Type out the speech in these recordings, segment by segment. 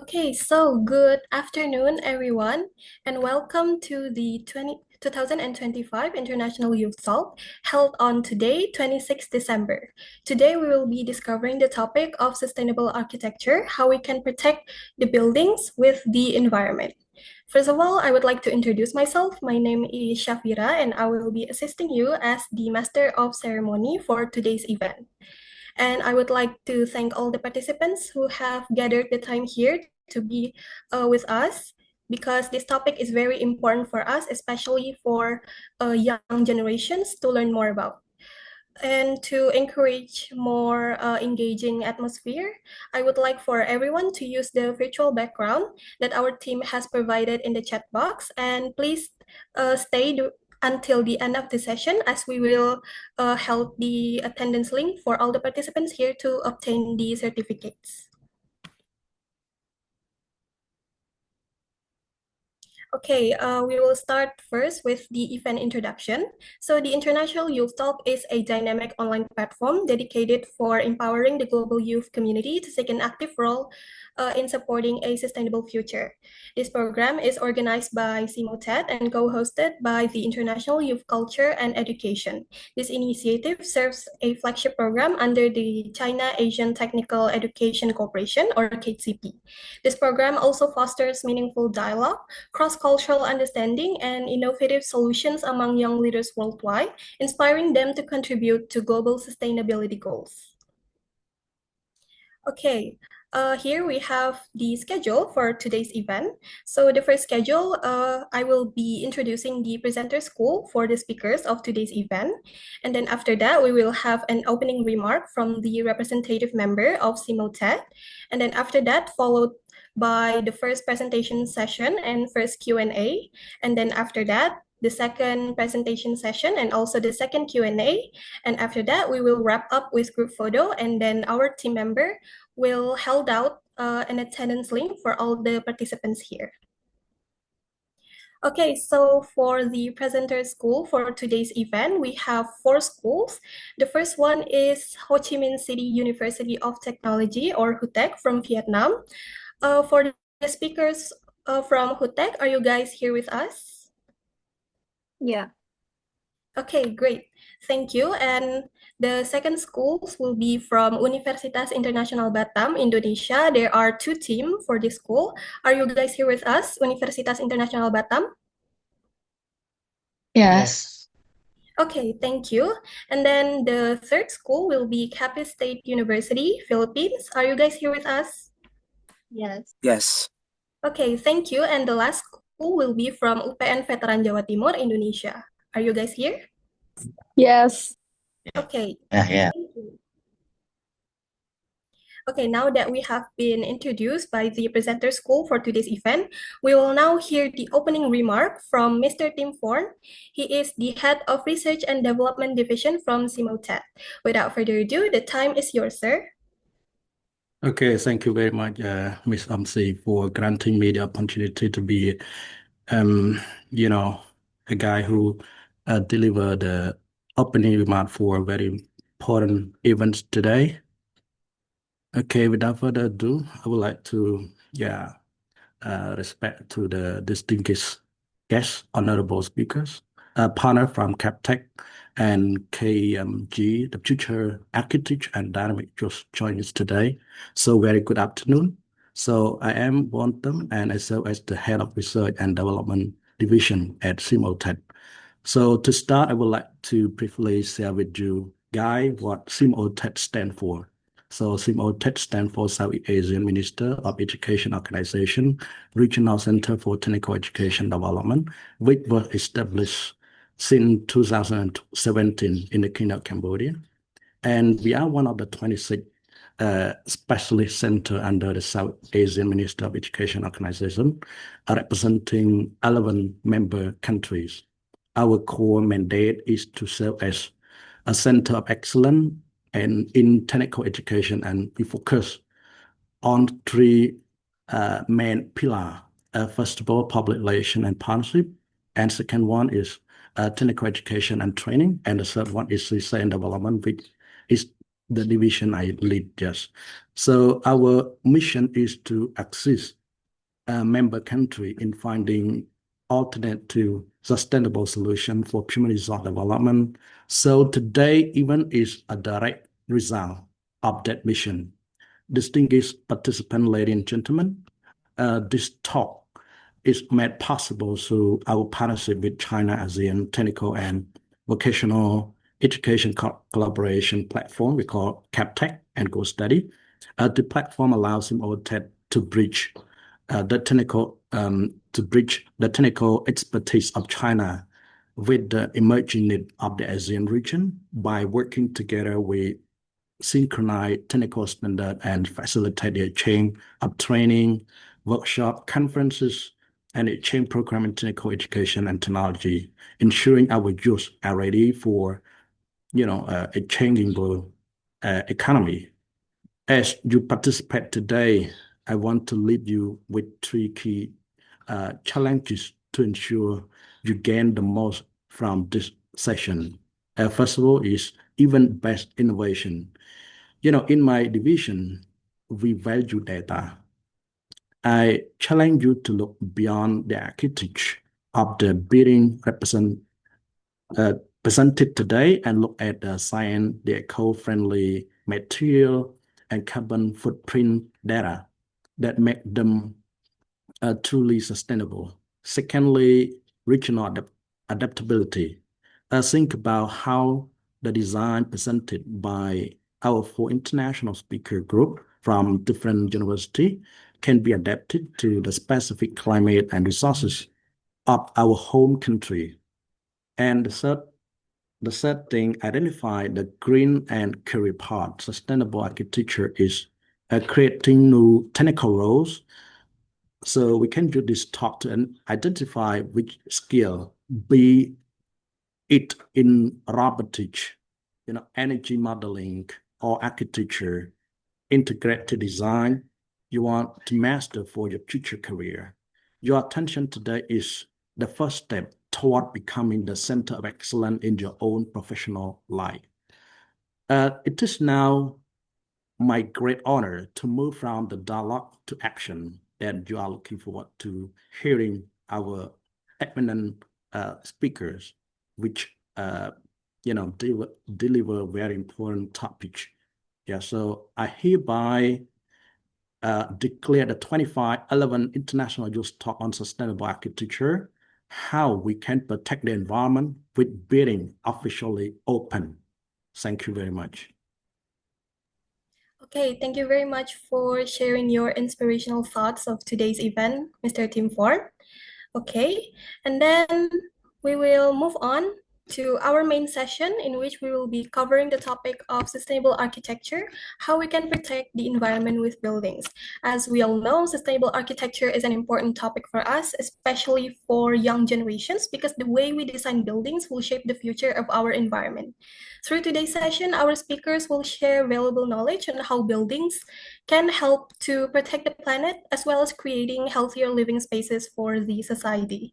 Okay, so good afternoon, everyone, and welcome to the 2025 International Youth Talk held on today, 26 December. Today, we will be discovering the topic of sustainable architecture, how we can protect the buildings with the environment. First of all, I would like to introduce myself. My name is Shafira, and I will be assisting you as the Master of Ceremony for today's event. And I would like to thank all the participants who have gathered the time here to be with us because this topic is very important for us, especially for young generations to learn more about. And to encourage more engaging atmosphere, I would like for everyone to use the virtual background that our team has provided in the chat box. And please stay until the end of the session as we will help the attendance link for all the participants here to obtain the certificates. Okay, we will start first with the event introduction. So the International Youth Talk is a dynamic online platform dedicated for empowering the global youth community to take an active role in supporting a sustainable future. This program is organized by CIMOTED and co-hosted by the International Youth Culture and Education. This initiative serves a flagship program under the China Asian Technical Education Corporation, or KCP. This program also fosters meaningful dialogue, cross-cultural understanding, and innovative solutions among young leaders worldwide, inspiring them to contribute to global sustainability goals. Okay, here we have the schedule for today's event. So the first schedule, I will be introducing the presenter school for the speakers of today's event. And then after that, we will have an opening remark from the representative member of CIMOTED. And then after that, followed by the first presentation session and first Q&A. And then after that, the second presentation session and also the second Q&A. And after that, we will wrap up with group photo, and then our team member will hold out an attendance link for all the participants here. Okay, so for the presenter school for today's event, we have 4 schools. The first one is Ho Chi Minh City University of Technology, or HUTEC, from Vietnam. For the speakers from HUTEC, are you guys here with us? Yeah. Okay, great. Thank you. And the second schools will be from Universitas Internasional Batam, Indonesia. There are 2 teams for this school. Are you guys here with us, Universitas Internasional Batam? Yes. Okay, thank you. And then the third school will be Capiz State University, Philippines. Are you guys here with us? Yes. Yes. Okay, thank you. And the last school will be from UPN Veteran Jawa Timur, Indonesia. Are you guys here? Yes. Okay. Yeah. Thank you. Okay, now that we have been introduced by the presenter school for today's event, we will now hear the opening remark from Mr. Tim Forn. He is the head of Research and Development Division from CIMOTED. Without further ado, the time is yours, sir. Okay, thank you very much, Ms. Amsi, for granting me the opportunity to be, a guy who delivered the opening remark for a very important event today. Okay, without further ado, I would like to, respect to the distinguished guests, honorable speakers, partner from CapTech and KMG, the future architect and dynamic just joined us today. So very good afternoon. So I am Bontham, and I serve as the head of research and development division at CIMOTED. So to start, I would like to briefly share with you, Guy, what CIMOTED stands for. So CIMOTED stands for Southeast Asian Minister of Education Organization, Regional Center for Technical Education Development, which was established since 2017 in the Kingdom of Cambodia. And we are one of the 26 specialist center under the South Asian Minister of Education Organization, representing 11 member countries. Our core mandate is to serve as a center of excellence and in technical education, and we focus on 3 main pillars. First of all, public relation and partnership, and second one is technical education and training, and the third one is research and development, which is the division I lead. Yes. So our mission is to assist a member country in finding alternate to sustainable solution for human resource development. So today even is a direct result of that mission. Distinguished participants, ladies and gentlemen, this talk is made possible through our partnership with China ASEAN Technical and Vocational Education Collaboration Platform we call CapTech and Go Study. The platform allows MOTED to bridge the technical expertise of China with the emerging need of the ASEAN region by working together with synchronize technical standard and facilitate the exchange of training, workshop, conferences, and exchange program in technical education and technology, ensuring our youth are ready for, a changing world economy. As you participate today, I want to leave you with three key challenges to ensure you gain the most from this session. First of all is event-based innovation. In my division, we value data. I challenge you to look beyond the architecture of the building presented today and look at the science, the eco-friendly material, and carbon footprint data that make them truly sustainable. Secondly, regional adaptability. Think about how the design presented by our four international speaker group from different universities can be adapted to the specific climate and resources of our home country. And the third thing, identify the green and career path. Sustainable architecture is creating new technical roles. So we can do this talk to identify which skill, be it in robotics, energy modeling or architecture, integrated design, you want to master for your future career. Your attention today is the first step toward becoming the center of excellence in your own professional life. It is now my great honor to move from the dialogue to action, and you are looking forward to hearing our eminent speakers, which deliver very important topics. Yeah, so I hereby declare the 25/11 International Youth Talk on Sustainable Architecture, how we can protect the environment with building officially open. Thank you very much. Okay, thank you very much for sharing your inspirational thoughts of today's event, Mr. Tim Ford. Okay, and then we will move on to our main session, in which we will be covering the topic of sustainable architecture, how we can protect the environment with buildings. As we all know, sustainable architecture is an important topic for us, especially for young generations, because the way we design buildings will shape the future of our environment. Through today's session, our speakers will share valuable knowledge on how buildings can help to protect the planet, as well as creating healthier living spaces for the society.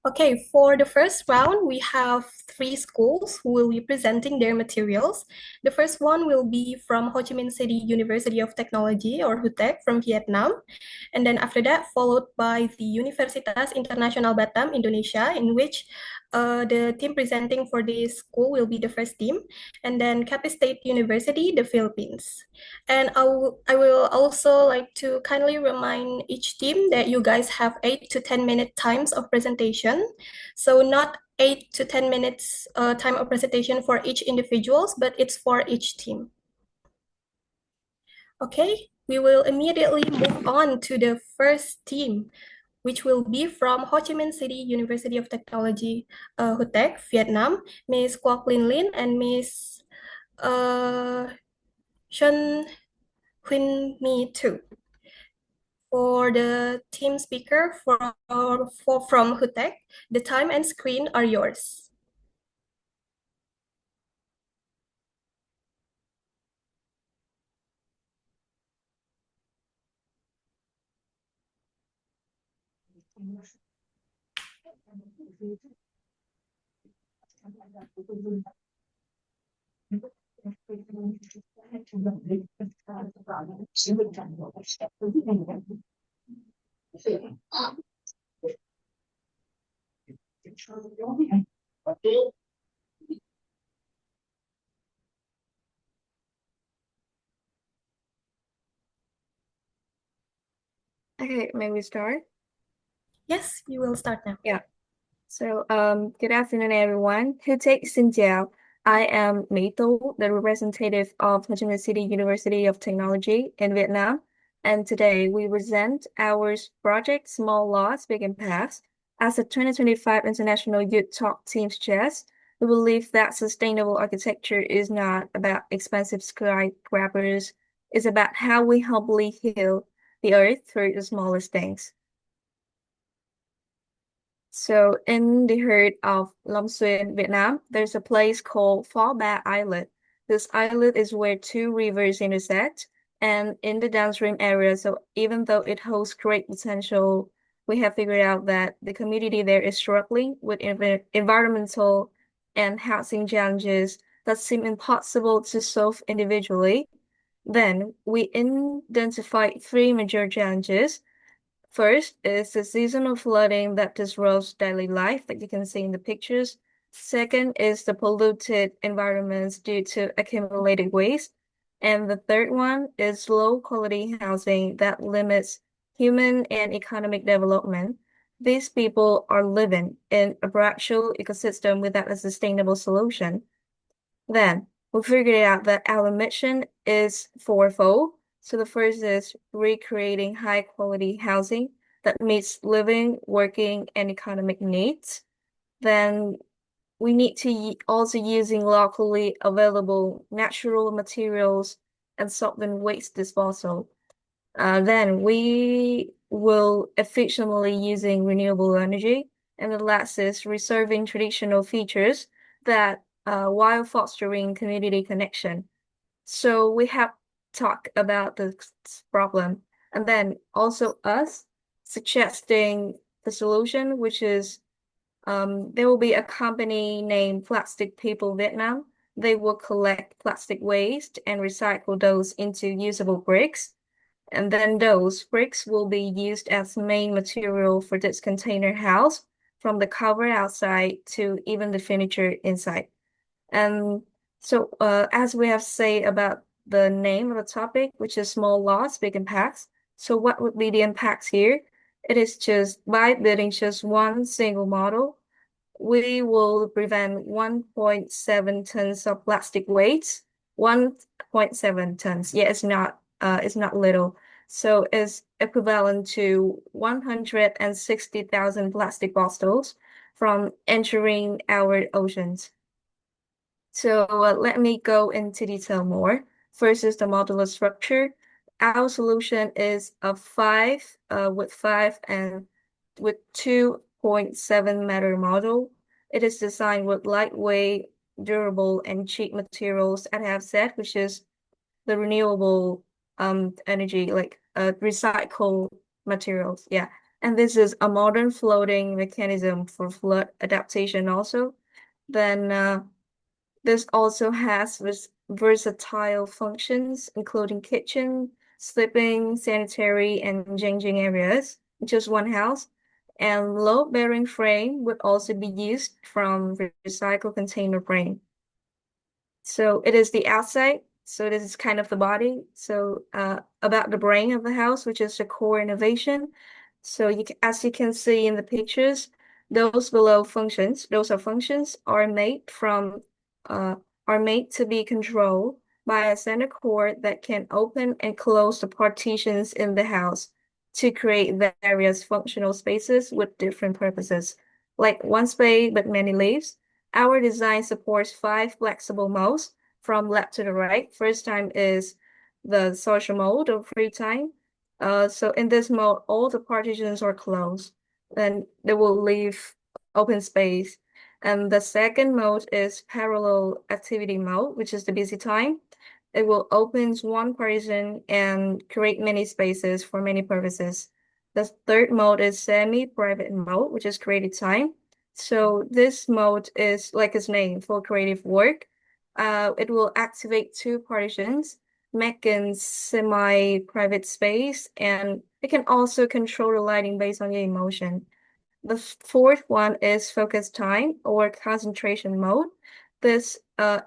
Okay, for the first round, we have 3 schools who will be presenting their materials. The first one will be from Ho Chi Minh City University of Technology, or HUTEC, from Vietnam. And then after that, followed by the Universitas Internasional Batam, Indonesia, in which the team presenting for this school will be the first team. And then Capiz State University, the Philippines. And I will also like to kindly remind each team that you guys have 8 to 10 minute times of presentation. So not 8 to 10 minutes time of presentation for each individuals, but it's for each team. Okay, we will immediately move on to the first team, which will be from Ho Chi Minh City University of Technology, HUTEC, Vietnam, Ms. Quoc Linh Linh and Ms. Xuân Huynh Mi too. For the team speaker from HUTEC, the time and screen are yours. Okay, may we start? Yes, you will start now. Yeah. So, good afternoon, everyone. Who takes xin chào. I am Mỹ Tú, the representative of Ho Chi Minh City University of Technology in Vietnam. And today we present our project Small Laws, Big Impacts. As the 2025 International Youth Talk Team suggests, we believe that sustainable architecture is not about expensive skyscrapers. It's about how we humbly heal the earth through the smallest things. So in the heart of Long Xuyên, Vietnam, there's a place called Phó Ba Islet. This islet is where two rivers intersect, and in the downstream area, so even though it holds great potential, we have figured out that the community there is struggling with environmental and housing challenges that seem impossible to solve individually. Then we identified three major challenges. First is the seasonal flooding that disrupts daily life that you can see in the pictures. Second is the polluted environments due to accumulated waste. And the third one is low quality housing that limits human and economic development. These people are living in a fragile ecosystem without a sustainable solution. Then we figured out that our mission is fourfold. So the first is recreating high quality housing that meets living, working, and economic needs. Then we need to also using locally available natural materials and solvent waste disposal. Then we will efficiently using renewable energy. And the last is reserving traditional features that while fostering community connection. So we have talked about this problem, and then also us suggesting the solution, which is there will be a company named Plastic People Vietnam. They will collect plastic waste and recycle those into usable bricks. And then those bricks will be used as main material for this container house, from the cover outside to even the furniture inside. And so, as we have said about the name of the topic, which is small laws, big impacts. So what would be the impacts here? It is just by building just one single model, we will prevent 1.7 tons of plastic waste. 1.7 tons. Yeah, it's not little. So it's equivalent to 160,000 plastic bottles from entering our oceans. So let me go into detail more. First is the modular structure. Our solution is a with five and with 2.7 meter model. It is designed with lightweight, durable, and cheap materials, as I have said, which is the renewable energy, like recycled materials. Yeah. And this is a modern floating mechanism for flood adaptation also. Then this also has versatile functions, including kitchen, sleeping, sanitary, and changing areas, just one house. And load-bearing frame would also be used from recycled container frame. So it is the outside. So this is kind of the body. So about the brain of the house, which is the core innovation. So as you can see in the pictures, those below functions, those are functions are made from are made to be controlled by a center core that can open and close the partitions in the house to create various functional spaces with different purposes, like one space but many leaves. Our design supports 5 flexible modes from left to the right. First time is the social mode or free time. So in this mode, all the partitions are closed, and they will leave open space. And the second mode is parallel activity mode, which is the busy time. It will open one partition and create many spaces for many purposes. The third mode is semi-private mode, which is creative time. So this mode is like its name for creative work. It will activate two partitions, making semi-private space, and it can also control the lighting based on your emotion. The fourth one is focus time or concentration mode. This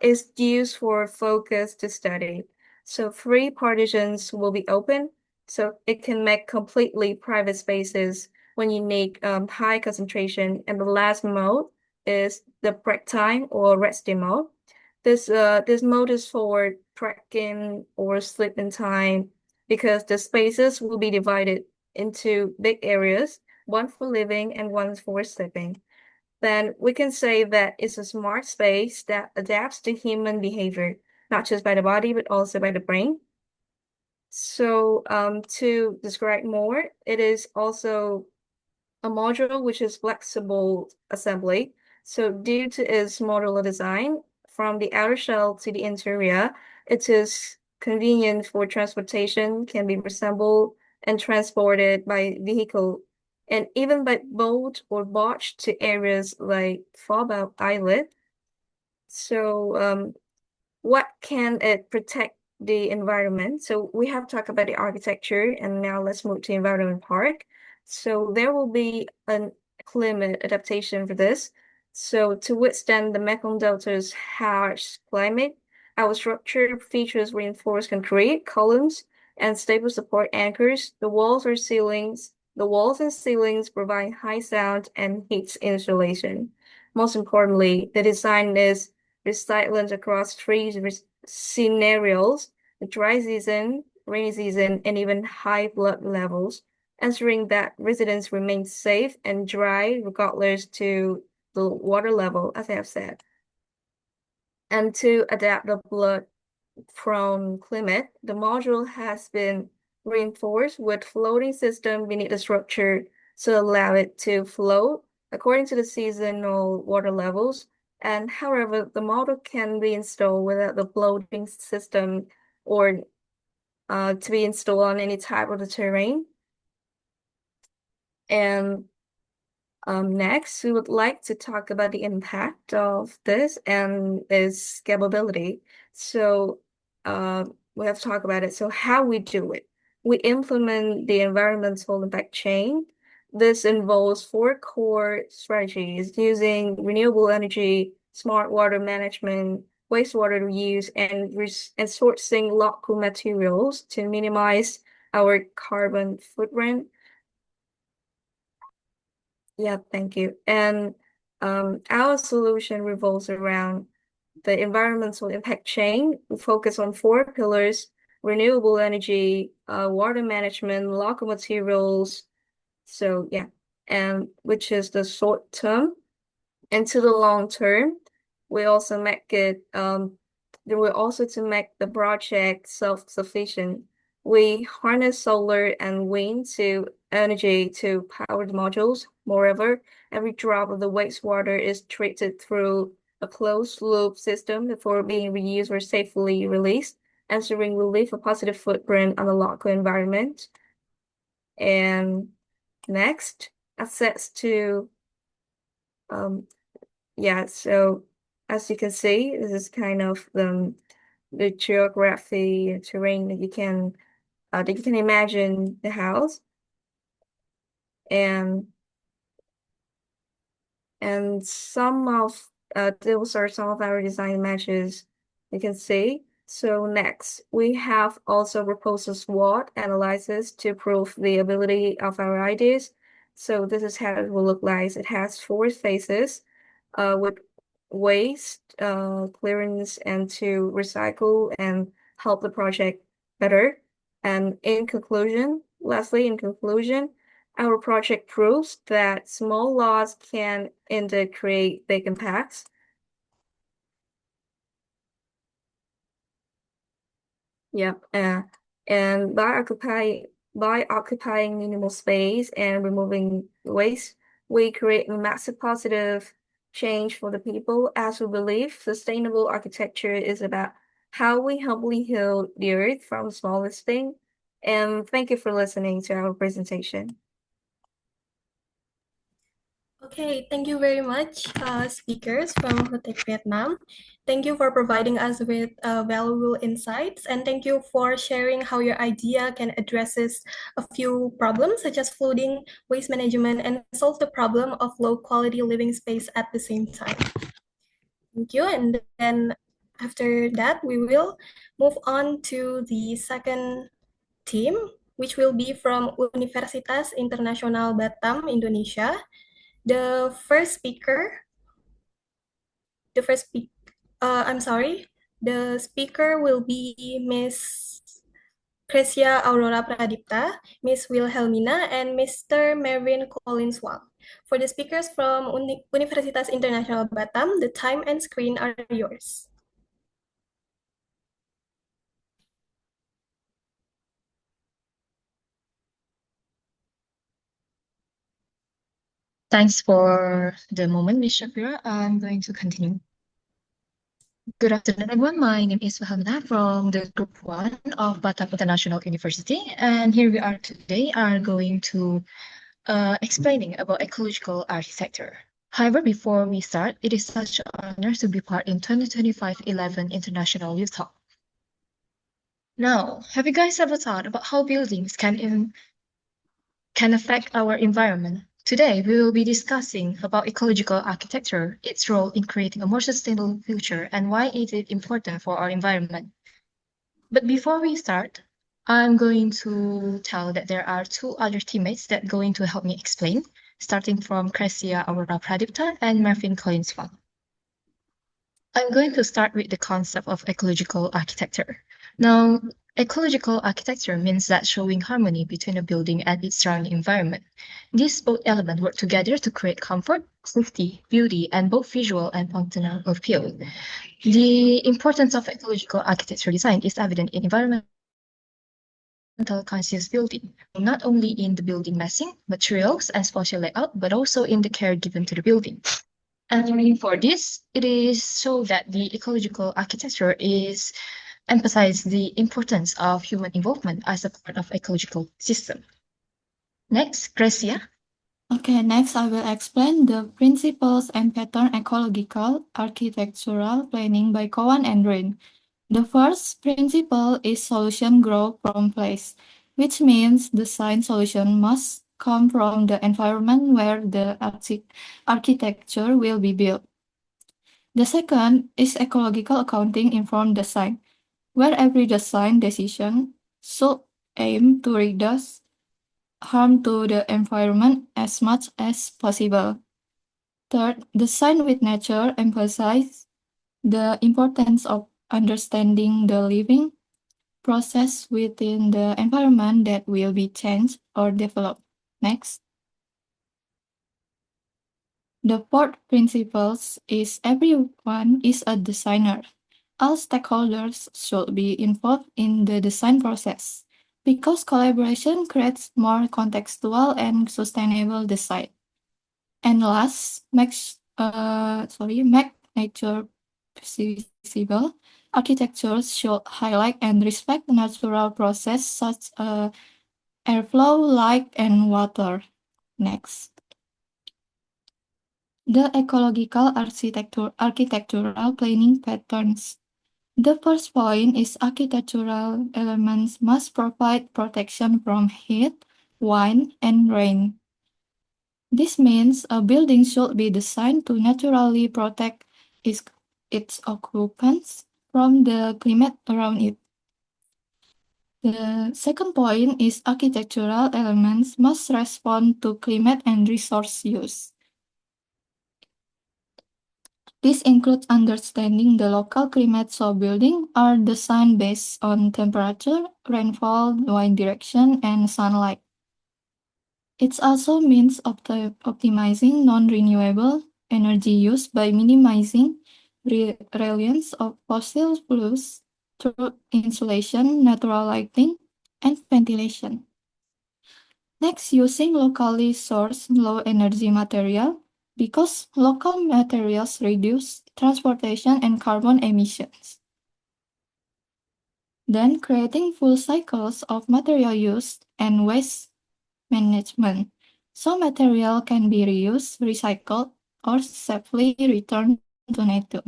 is used for focus to study. So three partitions will be open, so it can make completely private spaces when you need high concentration. And the last mode is the break time or resting mode. This mode is for tracking or sleeping time because the spaces will be divided into big areas, one for living and one for sleeping. Then we can say that it's a smart space that adapts to human behavior, not just by the body, but also by the brain. So to describe more, it is also a module which is flexible assembly. So due to its modular design, from the outer shell to the interior, it is convenient for transportation, can be assembled and transported by vehicle, and even by boat or barge to areas like Fallback Islet. So what can it protect the environment? So we have talked about the architecture, and now let's move to environment part. So there will be a climate adaptation for this. So to withstand the Mekong Delta's harsh climate, our structure features reinforced concrete columns and stable support anchors. The walls and ceilings provide high sound and heat insulation. Most importantly, the design is resilient across three scenarios: the dry season, rainy season, and even high blood levels, ensuring that residents remain safe and dry regardless to the water level, as I have said. And to adapt the blood-prone climate, the module has been reinforced with floating system beneath the structure to allow it to float according to the seasonal water levels. And however, the model can be installed without the floating system or to be installed on any type of the terrain. And next, we would like to talk about the impact of this and its scalability. So we have to talk about it. So how we do it. We implement the environmental impact chain. This involves four core strategies using renewable energy, smart water management, wastewater reuse, and sourcing local materials to minimize our carbon footprint. Yeah, thank you. And our solution revolves around the environmental impact chain. We focus on four pillars: renewable energy, water management, local materials. So yeah, and which is the short term. And to the long term, we also make it there will also to make the project self-sufficient. We harness solar and wind to energy to power the modules. Moreover, every drop of the wastewater is treated through a closed loop system before being reused or safely released, ensuring we leave a positive footprint on the local environment. And next, access to yeah, so as you can see, this is kind of the geography terrain that you can imagine the house, and some of those are some of our design matches you can see. So next, we have also proposed a SWOT analysis to prove the ability of our ideas. So this is how it will look like. It has four phases with waste clearance and to recycle and help the project better. And lastly, in conclusion, our project proves that small laws can indeed create big impacts. Yep. And by occupying minimal space and removing waste, we create a massive positive change for the people, as we believe sustainable architecture is about how we humbly heal the earth from the smallest thing. And thank you for listening to our presentation. Okay, thank you very much, speakers from HUTEC Vietnam. Thank you for providing us with valuable insights, and thank you for sharing how your idea can addresses a few problems such as flooding, waste management, and solve the problem of low quality living space at the same time. Thank you, and then after that, we will move on to the second team, which will be from Universitas Internasional Batam, Indonesia. The first speaker, I'm sorry, the speaker will be Miss Cresia Aurora Pradipta, Miss Wilhelmina, and Mr. Mervyn Collins Wang. For the speakers from Universitas Internasional Batam, the time and screen are yours. Thanks for the moment, Ms. Shapira. I'm going to continue. Good afternoon, everyone. My name is Wilhelmina from the Group 1 of Batam International University. And here we are today are going to explaining about ecological architecture. However, before we start, it is such an honor to be part in 2025 11 International Youth Talk. Now, have you guys ever thought about how buildings can affect our environment? Today, we will be discussing about ecological architecture, its role in creating a more sustainable future, and why it is important for our environment. But before we start, I'm going to tell that there are two other teammates that are going to help me explain, starting from Cresia Aurora Pradipta and Marvin Collins Wang. I'm going to start with the concept of ecological architecture. Now, ecological architecture means that showing harmony between a building and its surrounding environment. These both elements work together to create comfort, safety, beauty, and both visual and functional appeal. The importance of ecological architecture design is evident in environmental conscious building, not only in the building massing, materials, and spatial layout, but also in the care given to the building. And for this, it is so that the ecological architecture is emphasize the importance of human involvement as a part of ecological system. Next, Gracia. Okay, next I will explain the principles and pattern ecological architectural planning by Cowan and Rain. The first principle is solution grow from place, which means the design solution must come from the environment where the architecture will be built. The second is ecological accounting informed design, where every design decision should aim to reduce harm to the environment as much as possible. Third, design with nature emphasizes the importance of understanding the living process within the environment that will be changed or developed. Next. The fourth principle is everyone is a designer. All stakeholders should be involved in the design process because collaboration creates more contextual and sustainable design. And last, make nature visible. Architectures should highlight and respect natural process such as airflow, light, and water. Next. The ecological architectural planning patterns. The first point is architectural elements must provide protection from heat, wind, and rain. This means a building should be designed to naturally protect its occupants from the climate around it. The second point is architectural elements must respond to climate and resource use. This includes understanding the local climate so buildings are designed based on temperature, rainfall, wind direction, and sunlight. It also means optimizing non-renewable energy use by minimizing reliance of fossil fuels through insulation, natural lighting, and ventilation. Next, using locally sourced low-energy material because local materials reduce transportation and carbon emissions. Then, creating full cycles of material use and waste management. so material can be reused, recycled, or safely returned to nature.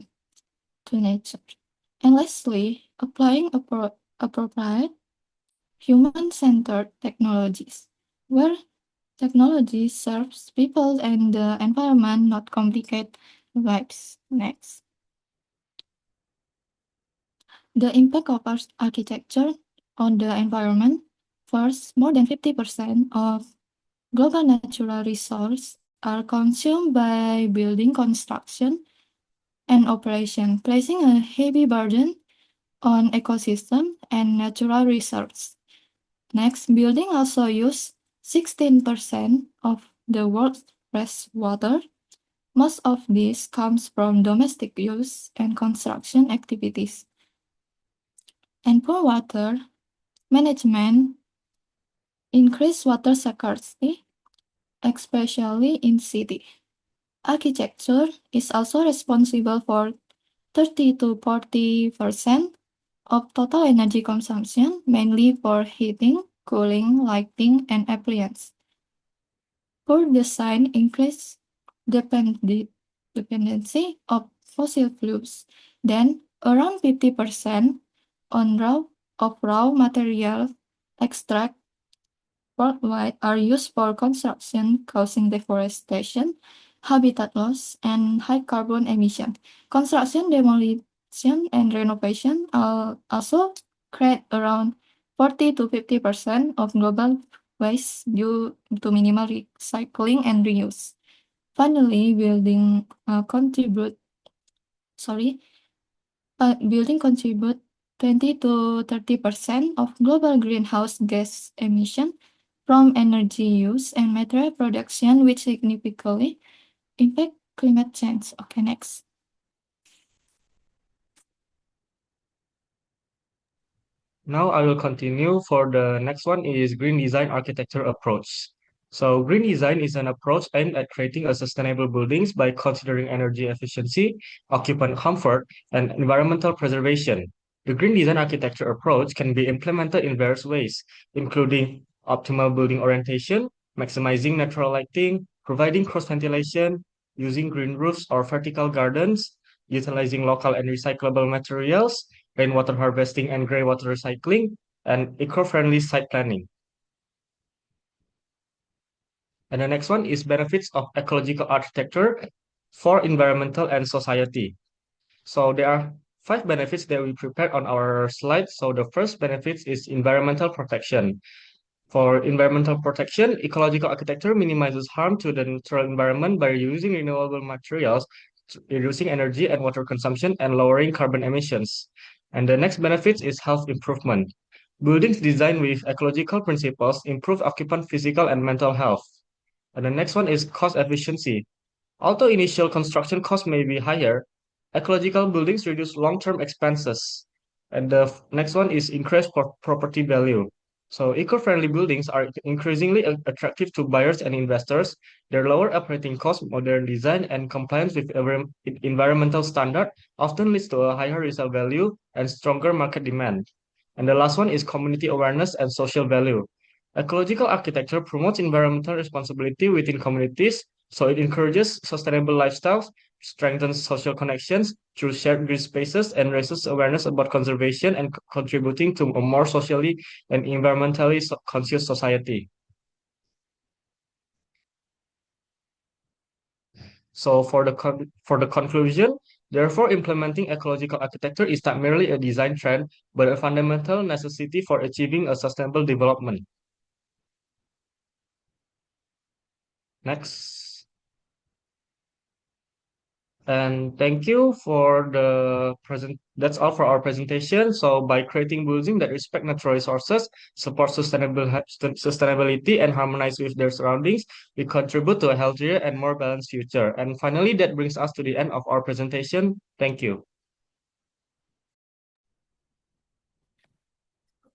And lastly, applying appropriate human-centered technologies, where technology serves people and the environment, not complicate lives. Next. The impact of architecture on the environment. First, more than 50% of global natural resources are consumed by building construction and operation, placing a heavy burden on ecosystem and natural resources. Next, building also use 16% of the world's fresh water. Most of this comes from domestic use and construction activities. And poor water management increase water scarcity, especially in city. Architecture is also responsible for 30 to 40% of total energy consumption, mainly for heating, cooling, lighting, and appliance. Poor design increase dependency of fossil fuels. Then, around 50% on raw material extract worldwide are used for construction, causing deforestation, habitat loss, and high carbon emission. Construction, demolition, and renovation also create around 40 to 50% of global waste due to minimal recycling and reuse. Finally, building contribute 20 to 30% of global greenhouse gas emission from energy use and material production, which significantly impact climate change. Okay, next. Now I will continue. For the next one is green design architecture approach. So green design is an approach aimed at creating a sustainable buildings by considering energy efficiency, occupant comfort, and environmental preservation. The green design architecture approach can be implemented in various ways, including optimal building orientation, maximizing natural lighting, providing cross ventilation, using green roofs or vertical gardens, utilizing local and recyclable materials, rainwater harvesting and grey water recycling, and eco-friendly site planning. And the next one is benefits of ecological architecture for environmental and society. So there are 5 benefits that we prepared on our slide. So the first benefit is environmental protection. For environmental protection, ecological architecture minimizes harm to the natural environment by using renewable materials, reducing energy and water consumption, and lowering carbon emissions. And the next benefit is health improvement. Buildings designed with ecological principles improve occupant physical and mental health. And the next one is cost efficiency. Although initial construction costs may be higher, ecological buildings reduce long-term expenses. And the next one is increased property value. So eco-friendly buildings are increasingly attractive to buyers and investors. Their lower operating costs, modern design, and compliance with environmental standard often leads to a higher resale value and stronger market demand. And the last one is community awareness and social value. Ecological architecture promotes environmental responsibility within communities, so it encourages sustainable lifestyles, strengthens social connections through shared green spaces, and raises awareness about conservation and contributing to a more socially and environmentally conscious society. So for the conclusion, therefore, implementing ecological architecture is not merely a design trend, but a fundamental necessity for achieving a sustainable development. Next. And thank you for the present. That's all for our presentation. So by creating buildings that respect natural resources, support sustainability, and harmonize with their surroundings, we contribute to a healthier and more balanced future. And finally, that brings us to the end of our presentation. Thank you.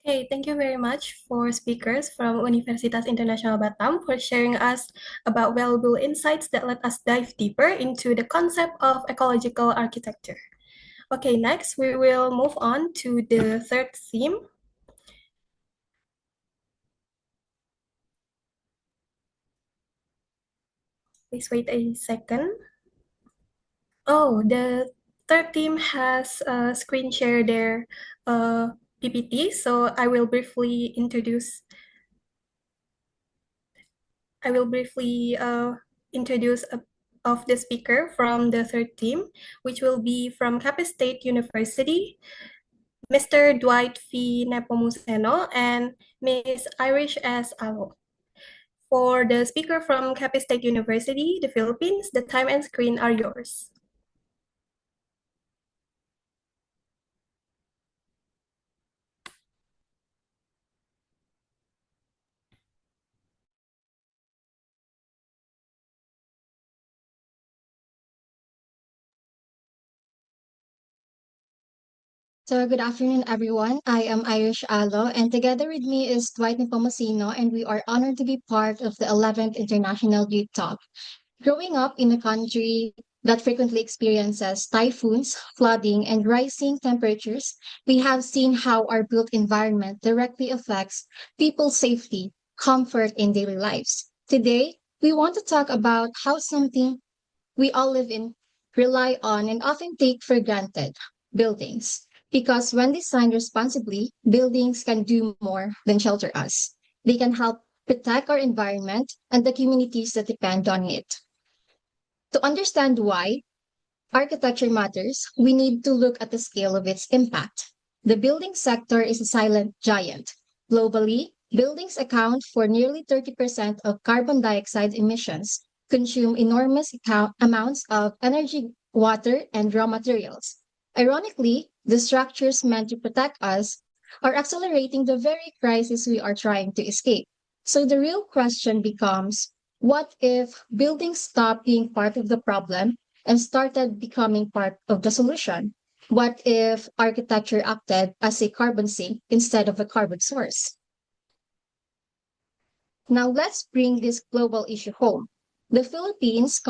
Okay, thank you very much for speakers from Universitas Internasional Batam for sharing us about valuable insights that let us dive deeper into the concept of ecological architecture. Okay, next we will move on to the third theme. Please wait a second. Oh, the third team has screen share their PPT, so I will briefly introduce of the speaker from the third team, which will be from Capital State University, Mr. Dwight V. Nepomuceno and Ms. Irish S. Alo. For the speaker from Capital State University, the Philippines, the time and screen are yours. So good afternoon, everyone. I am Irish Alo, and together with me is Dwight Nepomuceno, and we are honored to be part of the 11th International Youth Talk. Growing up in a country that frequently experiences typhoons, flooding, and rising temperatures, we have seen how our built environment directly affects people's safety, comfort, and daily lives. Today, we want to talk about how something we all live in, rely on, and often take for granted buildings. Because when designed responsibly, buildings can do more than shelter us. They can help protect our environment and the communities that depend on it. To understand why architecture matters, we need to look at the scale of its impact. The building sector is a silent giant. Globally, buildings account for nearly 30% of carbon dioxide emissions, consume enormous amounts of energy, water, and raw materials. Ironically, the structures meant to protect us are accelerating the very crisis we are trying to escape. So the real question becomes, what if buildings stop being part of the problem and started becoming part of the solution? What if architecture acted as a carbon sink instead of a carbon source? Now let's bring this global issue home. The Philippines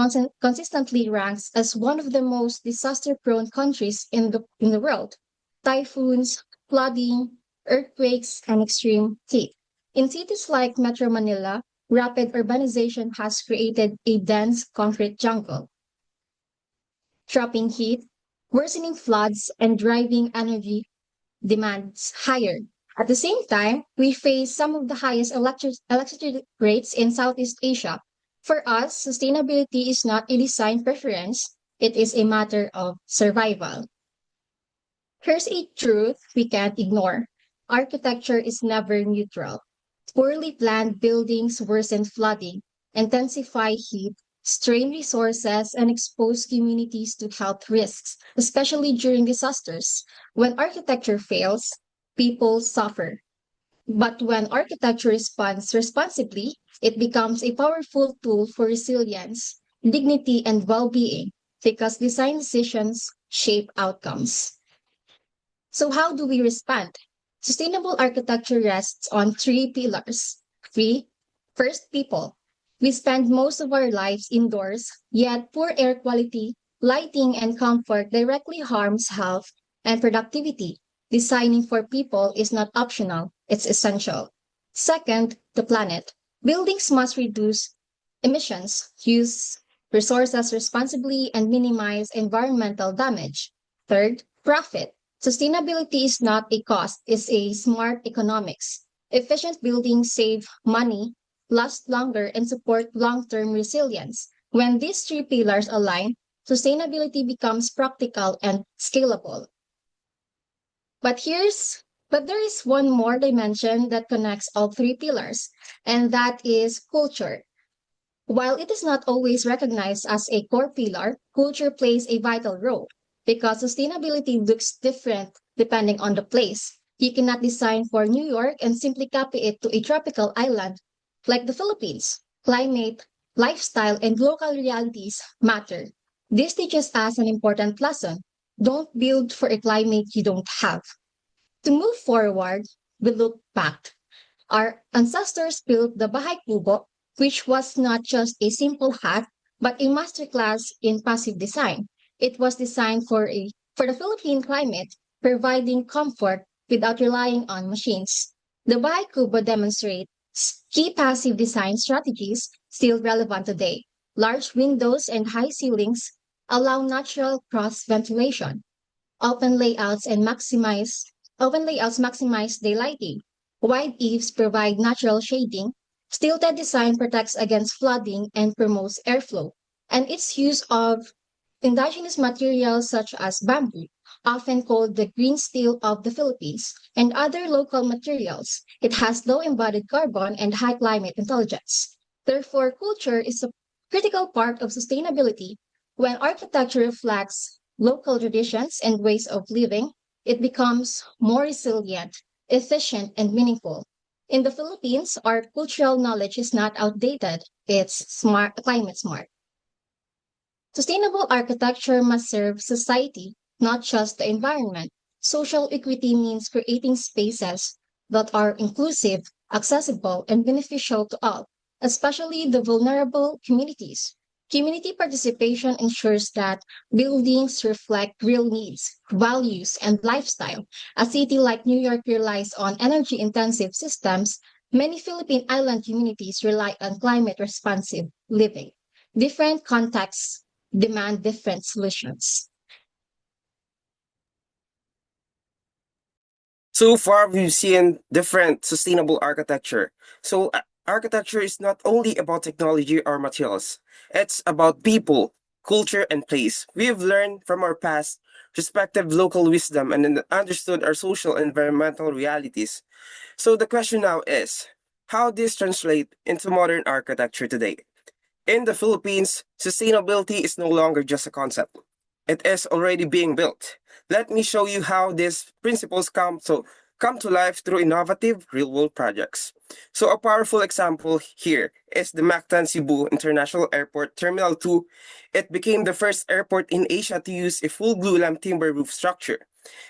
consistently ranks as one of the most disaster-prone countries in the world. Typhoons, flooding, earthquakes, and extreme heat. In cities like Metro Manila, rapid urbanization has created a dense concrete jungle, trapping heat, worsening floods, and driving energy demands higher. At the same time, we face some of the highest electricity rates in Southeast Asia. For us, sustainability is not a design preference, it is a matter of survival. Here's a truth we can't ignore. Architecture is never neutral. Poorly planned buildings worsen flooding, intensify heat, strain resources, and expose communities to health risks, especially during disasters. When architecture fails, people suffer. But when architecture responds responsibly, it becomes a powerful tool for resilience, dignity, and well being because design decisions shape outcomes. So, how do we respond? Sustainable architecture rests on three pillars. Three, first, people. We spend most of our lives indoors, yet poor air quality, lighting, and comfort directly harms health and productivity. Designing for people is not optional, it's essential. Second, the planet. Buildings must reduce emissions, use resources responsibly, and minimize environmental damage. Third, profit. Sustainability is not a cost, it's a smart economics. Efficient buildings save money, last longer, and support long-term resilience. When these three pillars align, sustainability becomes practical and scalable. But there is one more dimension that connects all three pillars, and that is culture. While it is not always recognized as a core pillar, culture plays a vital role because sustainability looks different depending on the place. You cannot design for New York and simply copy it to a tropical island like the Philippines. Climate, lifestyle, and local realities matter. This teaches us an important lesson. Don't build for a climate you don't have. To move forward, we look back. Our ancestors built the Bahay Kubo, which was not just a simple hut, but a masterclass in passive design. It was designed for the Philippine climate, providing comfort without relying on machines. The Bahay Kubo demonstrates key passive design strategies still relevant today. Large windows and high ceilings allow natural cross ventilation. Open layouts maximize daylighting. Wide eaves provide natural shading. Stilted design protects against flooding and promotes airflow. And its use of indigenous materials such as bamboo, often called the green steel of the Philippines, and other local materials. It has low embodied carbon and high climate intelligence. Therefore, culture is a critical part of sustainability. When architecture reflects local traditions and ways of living, it becomes more resilient, efficient, and meaningful. In the Philippines, our cultural knowledge is not outdated, it's climate smart. Sustainable architecture must serve society, not just the environment. Social equity means creating spaces that are inclusive, accessible, and beneficial to all, especially the vulnerable communities. Community participation ensures that buildings reflect real needs, values, and lifestyle. A city like New York relies on energy intensive systems. Many Philippine island communities rely on climate responsive living. Different contexts demand different solutions. So far, we've seen different sustainable architecture. So, architecture is not only about technology or materials, it's about people, culture, and place. We have learned from our past, respective local wisdom, and understood our social and environmental realities. So, the question now is how this translate into modern architecture today? In the Philippines, sustainability is no longer just a concept. It is already being built. Let me show you how these principles come to life through innovative real-world projects. So a powerful example here is the Mactan Cebu International Airport Terminal 2. It became the first airport in Asia to use a full glulam timber roof structure.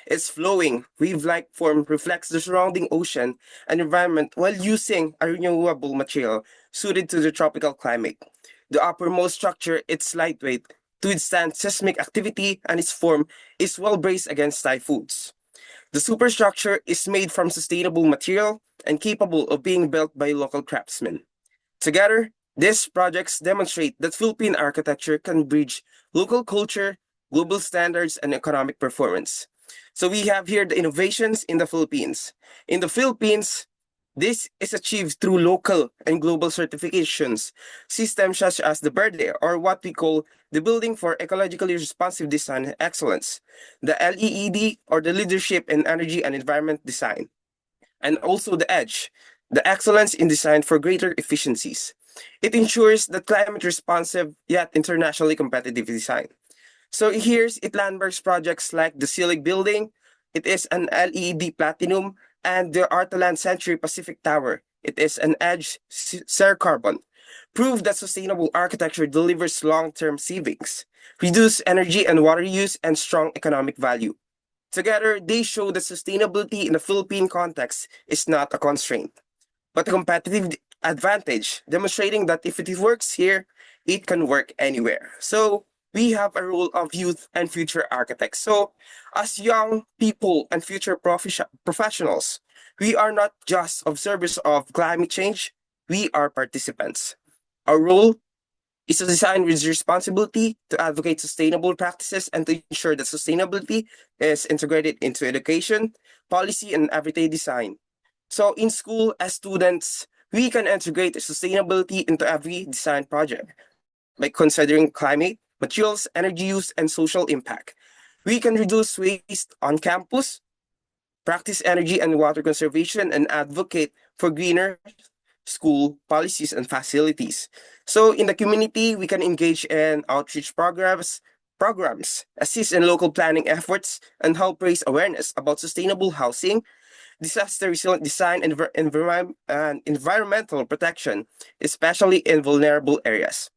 Its flowing, wave-like form reflects the surrounding ocean and environment while using a renewable material suited to the tropical climate. The uppermost structure, it's lightweight to withstand seismic activity, and its form is well braced against typhoons. The superstructure is made from sustainable material and capable of being built by local craftsmen. Together, these projects demonstrate that Philippine architecture can bridge local culture, global standards, and economic performance. So we have here the innovations in the Philippines. In the Philippines, this is achieved through local and global certifications, systems such as the BERDE, or what we call the Building for Ecologically Responsive Design Excellence, the LEED, or the Leadership in Energy and Environment Design, and also the EDGE, the Excellence in Design for Greater Efficiencies. It ensures that climate responsive yet internationally competitive design. So here's it landmarks projects like the Selig Building. It is an LEED Platinum, and the Artaland Century Pacific Tower. It is an EDGE Carbon. Prove that sustainable architecture delivers long-term savings, reduce energy and water use, and strong economic value. Together, they show that sustainability in the Philippine context is not a constraint, but a competitive advantage, demonstrating that if it works here, it can work anywhere. So we have a role of youth and future architects. So as young people and future professionals, we are not just observers of climate change, we are participants. Our role is to design with responsibility, to advocate sustainable practices, and to ensure that sustainability is integrated into education, policy, and everyday design. So in school, as students, we can integrate sustainability into every design project by considering climate, materials, energy use, and social impact. We can reduce waste on campus, practice energy and water conservation, and advocate for greener school policies and facilities. So in the community, we can engage in outreach programs, assist in local planning efforts, and help raise awareness about sustainable housing, disaster resilient design, and environmental protection, especially in vulnerable areas.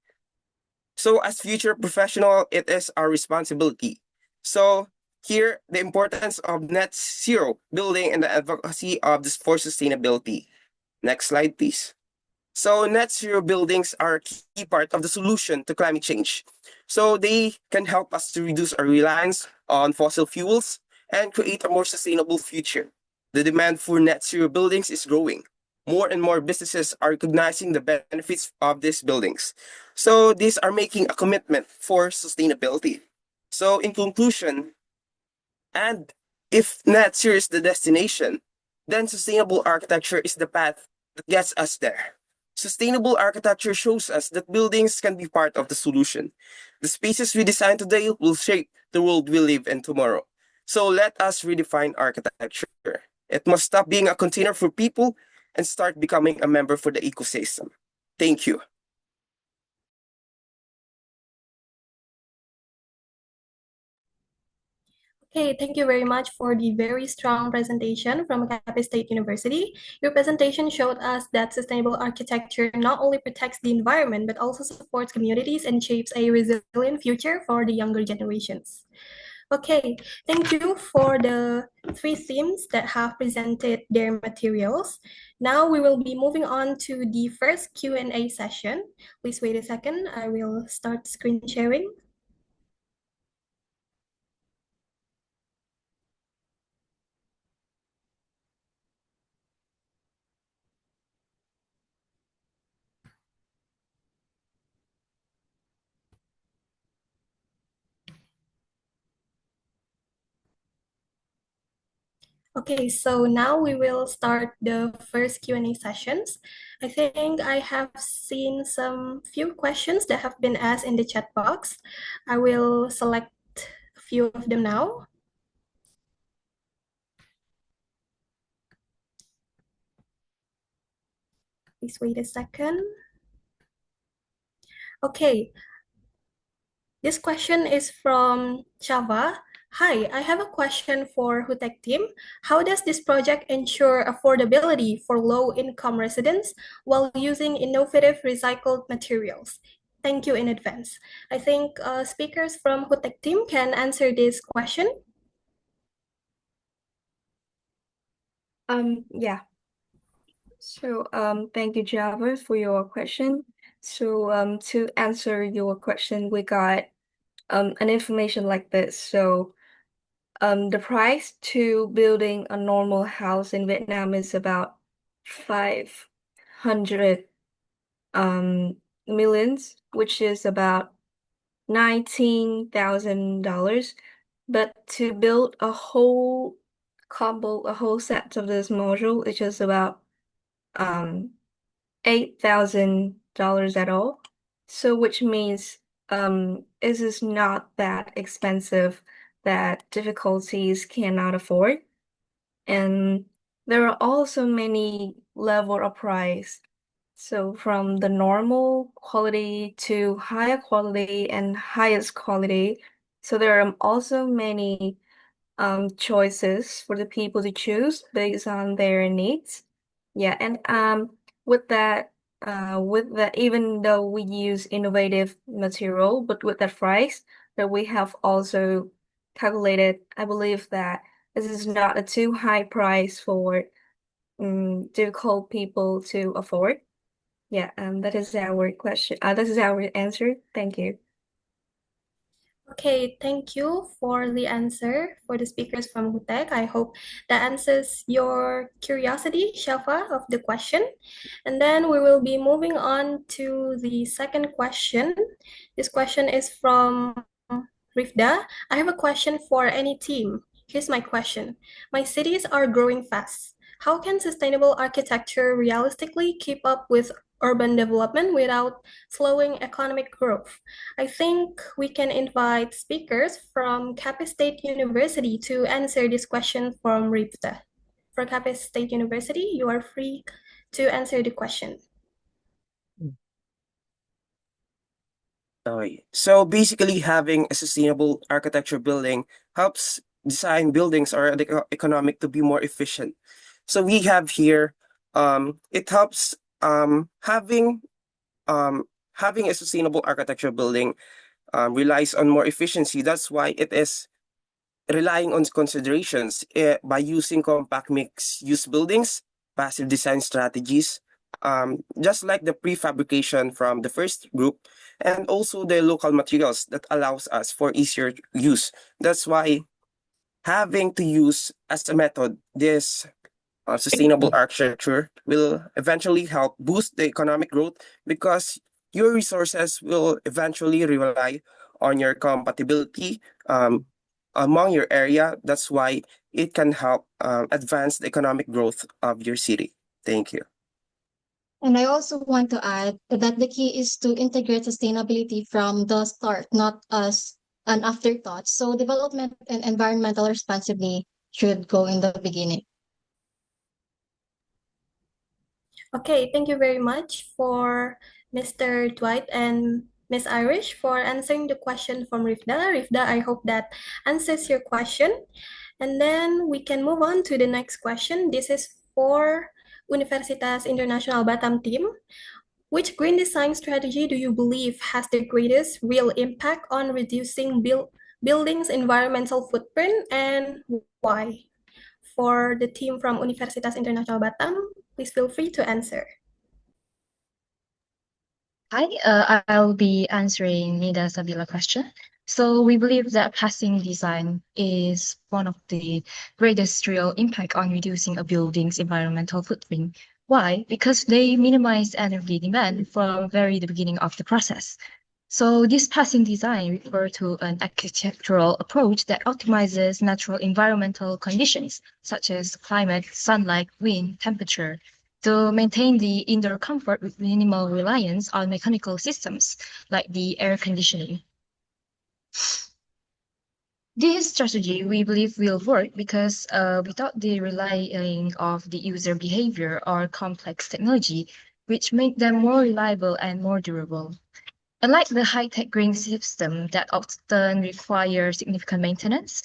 So as future professional, it is our responsibility. So here, the importance of net zero building and the advocacy of this for sustainability. Next slide, please. So net zero buildings are a key part of the solution to climate change. So they can help us to reduce our reliance on fossil fuels and create a more sustainable future. The demand for net zero buildings is growing. more and more businesses are recognizing the benefits of these buildings. So these are making a commitment for sustainability. So in conclusion, and if net zero is the destination, then sustainable architecture is the path that gets us there. Sustainable architecture shows us that buildings can be part of the solution. The spaces we design today will shape the world we live in tomorrow. So let us redefine architecture. It must stop being a container for people and start becoming a member for the ecosystem. Thank you. Okay, thank you very much for the very strong presentation from Capiz State University. Your presentation showed us that sustainable architecture not only protects the environment, but also supports communities and shapes a resilient future for the younger generations. Okay, thank you for the three themes that have presented their materials. Now we will be moving on to the first Q&A session. Please wait a second, I will start screen sharing. Okay, so now we will start the first Q&A sessions. I think I have seen some few questions that have been asked in the chat box. I will select a few of them now. Please wait a second. Okay, this question is from Chava. Hi, I have a question for HUTEC team. How does this project ensure affordability for low-income residents while using innovative recycled materials? Thank you in advance. I think speakers from HUTEC team can answer this question. Yeah. So, thank you, Java, for your question. So, to answer your question, we got an information like this. So, the price to building a normal house in Vietnam is about 500 millions, which is about $19,000. But to build a whole combo, a whole set of this module, it's just about $8,000 at all. So which means this is not that expensive that difficulties cannot afford. And there are also many level of price. So from the normal quality to higher quality and highest quality. So there are also many choices for the people to choose based on their needs. Yeah, and with that, even though we use innovative material, but with that price that we have also calculated, I believe that this is not a too high price for difficult people to afford. Yeah, that is our question. This is our answer. Thank you. Okay, thank you for the answer for the speakers from HUTEC. I hope that answers your curiosity, Shafa, of the question. And then we will be moving on to the second question. This question is from Rifda. I have a question for any team. Here's my question. My cities are growing fast. How can sustainable architecture realistically keep up with urban development without slowing economic growth? I think we can invite speakers from Capiz State University to answer this question from Rifda. For Capiz State University, you are free to answer the question. So basically, having a sustainable architecture building helps design buildings or the economic to be more efficient. So we have here, it helps having a sustainable architecture building relies on more efficiency. That's why it is relying on considerations by using compact mixed-use buildings, passive design strategies, just like the prefabrication from the first group, and also the local materials that allows us for easier use. That's why having to use as a method this sustainable architecture will eventually help boost the economic growth because your resources will eventually rely on your compatibility among your area. That's why it can help advance the economic growth of your city. Thank you. And I also want to add that the key is to integrate sustainability from the start, not as an afterthought. So development and environmental responsibly should go in the beginning. Okay, thank you very much for Mr. Dwight and Miss Irish for answering the question from Rifda. Rifda, I hope that answers your question. And then we can move on to the next question. This is for Universitas Internasional Batam team. Which green design strategy do you believe has the greatest real impact on reducing buildings' environmental footprint, and why? For the team from Universitas Internasional Batam, please feel free to answer. Hi, I'll be answering Nida Sabila question. So we believe that passing design is one of the greatest real impact on reducing a building's environmental footprint. Why? Because they minimize energy demand from very the beginning of the process. So this passing design refers to an architectural approach that optimizes natural environmental conditions such as climate, sunlight, wind, temperature, to maintain the indoor comfort with minimal reliance on mechanical systems like the air conditioning. This strategy, we believe, will work because without the relying of the user behavior or complex technology, which make them more reliable and more durable. Unlike the high-tech green system that often require significant maintenance,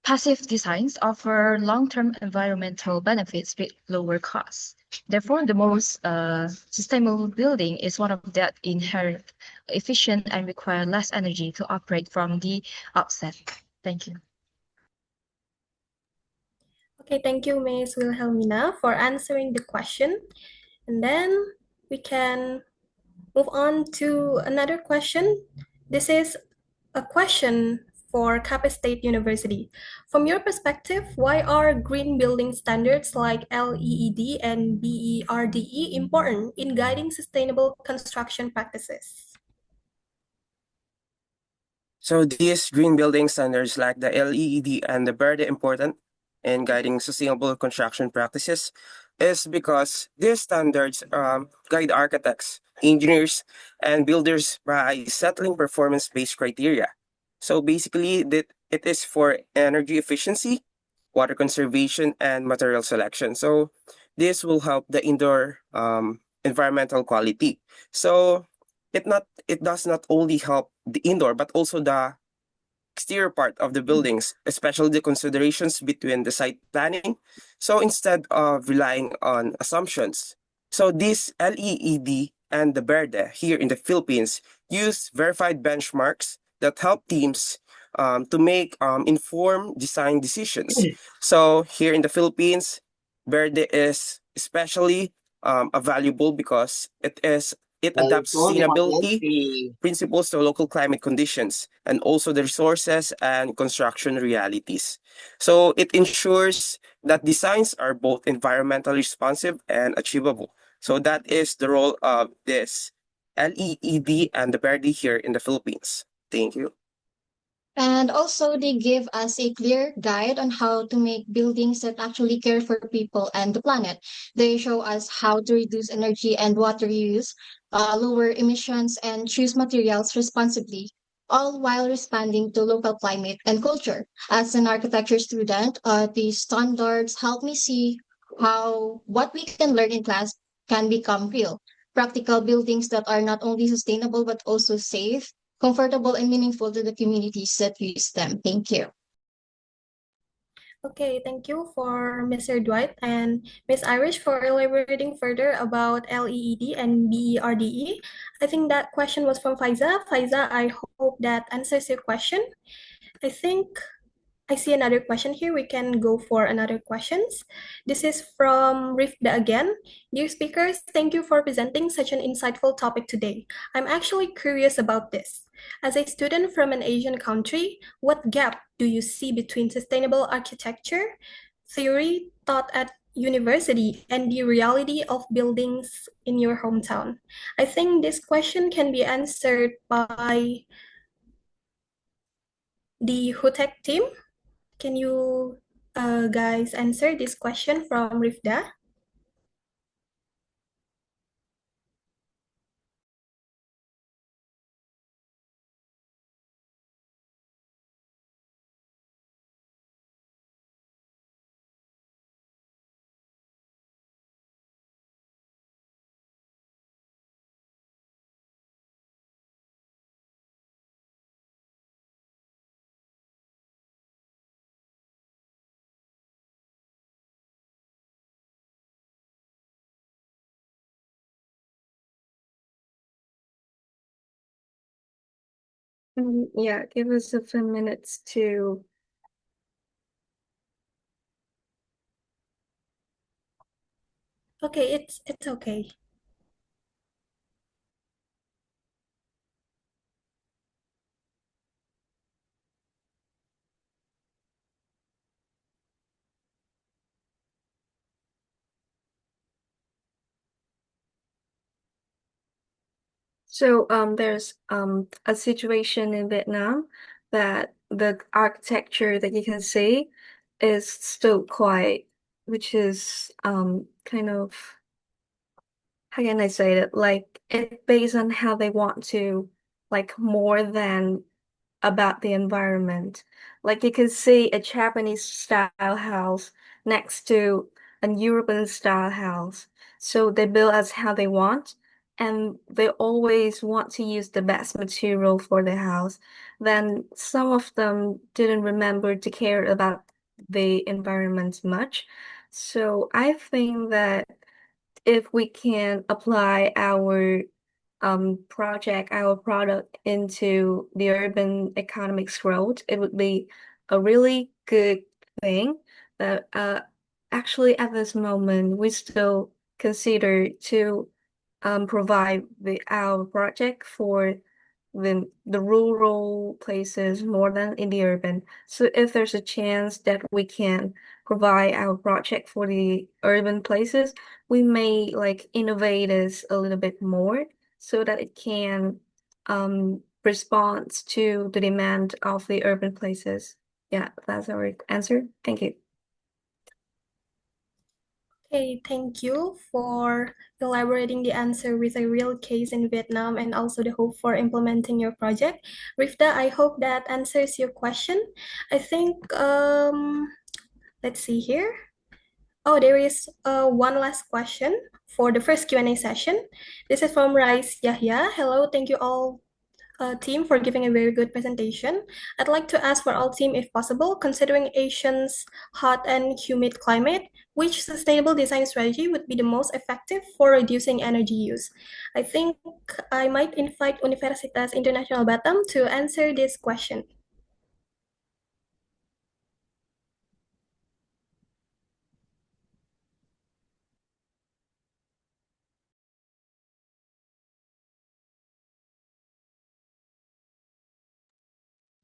passive designs offer long-term environmental benefits with lower costs. Therefore, the most sustainable building is one of that inherent, efficient, and require less energy to operate from the outset. Thank you. Okay, thank you, Ms. Wilhelmina, for answering the question. And then we can move on to another question. This is a question for Capital State University. From your perspective, why are green building standards like LEED and BERDE important in guiding sustainable construction practices? So these green building standards like the LEED and the BERDE important in guiding sustainable construction practices is because these standards guide architects, engineers, and builders by settling performance-based criteria. So basically, it is for energy efficiency, water conservation, and material selection. So this will help the indoor environmental quality. So it does not only help the indoor, but also the exterior part of the buildings, especially the considerations between the site planning. So instead of relying on assumptions, so this LEED and the BERDE here in the Philippines use verified benchmarks that help teams to make informed design decisions. So here in the Philippines, BERDE is especially valuable because it adapts sustainability principles to local climate conditions and also the resources and construction realities. So it ensures that designs are both environmentally responsive and achievable. So that is the role of this LEED and the BERDE here in the Philippines. Thank you. And also, they give us a clear guide on how to make buildings that actually care for people and the planet. They show us how to reduce energy and water use, lower emissions, and choose materials responsibly, all while responding to local climate and culture. As an architecture student, these standards help me see how what we can learn in class can become real. Practical buildings that are not only sustainable but also safe, comfortable, and meaningful to the communities that use them. Thank you. Okay, thank you for Mr. Dwight and Ms. Irish for elaborating further about LEED and BERDE. I think that question was from Faiza. Faiza, I hope that answers your question. I think I see another question here. We can go for another questions. This is from Rifda again. Dear speakers, thank you for presenting such an insightful topic today. I'm actually curious about this. As a student from an Asian country, what gap do you see between sustainable architecture theory taught at university and the reality of buildings in your hometown? I think this question can be answered by the HUTEC team. Can you guys answer this question from Rifda? Yeah, give us a few minutes to. Okay, it's okay. So there's a situation in Vietnam that the architecture that you can see is still quite, which is kind of, how can I say it? Like it's based on how they want to, like more than about the environment. Like you can see a Japanese style house next to an European style house. So they build as how they want, and they always want to use the best material for the house. Then some of them didn't remember to care about the environment much. So I think that if we can apply our product into the urban economics growth, it would be a really good thing. But actually, at this moment, we still consider to provide our project for the rural places more than in the urban. So if there's a chance that we can provide our project for the urban places, we may like innovate this a little bit more so that it can respond to the demand of the urban places. Yeah, that's our answer. Thank you. Okay, thank you for elaborating the answer with a real case in Vietnam and also the hope for implementing your project. Rifda, I hope that answers your question. I think, let's see here. Oh, there is one last question for the first Q&A session. This is from Rais Yahya. Hello, thank you all team for giving a very good presentation. I'd like to ask for all team if possible, considering Asia's hot and humid climate, which sustainable design strategy would be the most effective for reducing energy use? I think I might invite Universitas Internasional Batam to answer this question.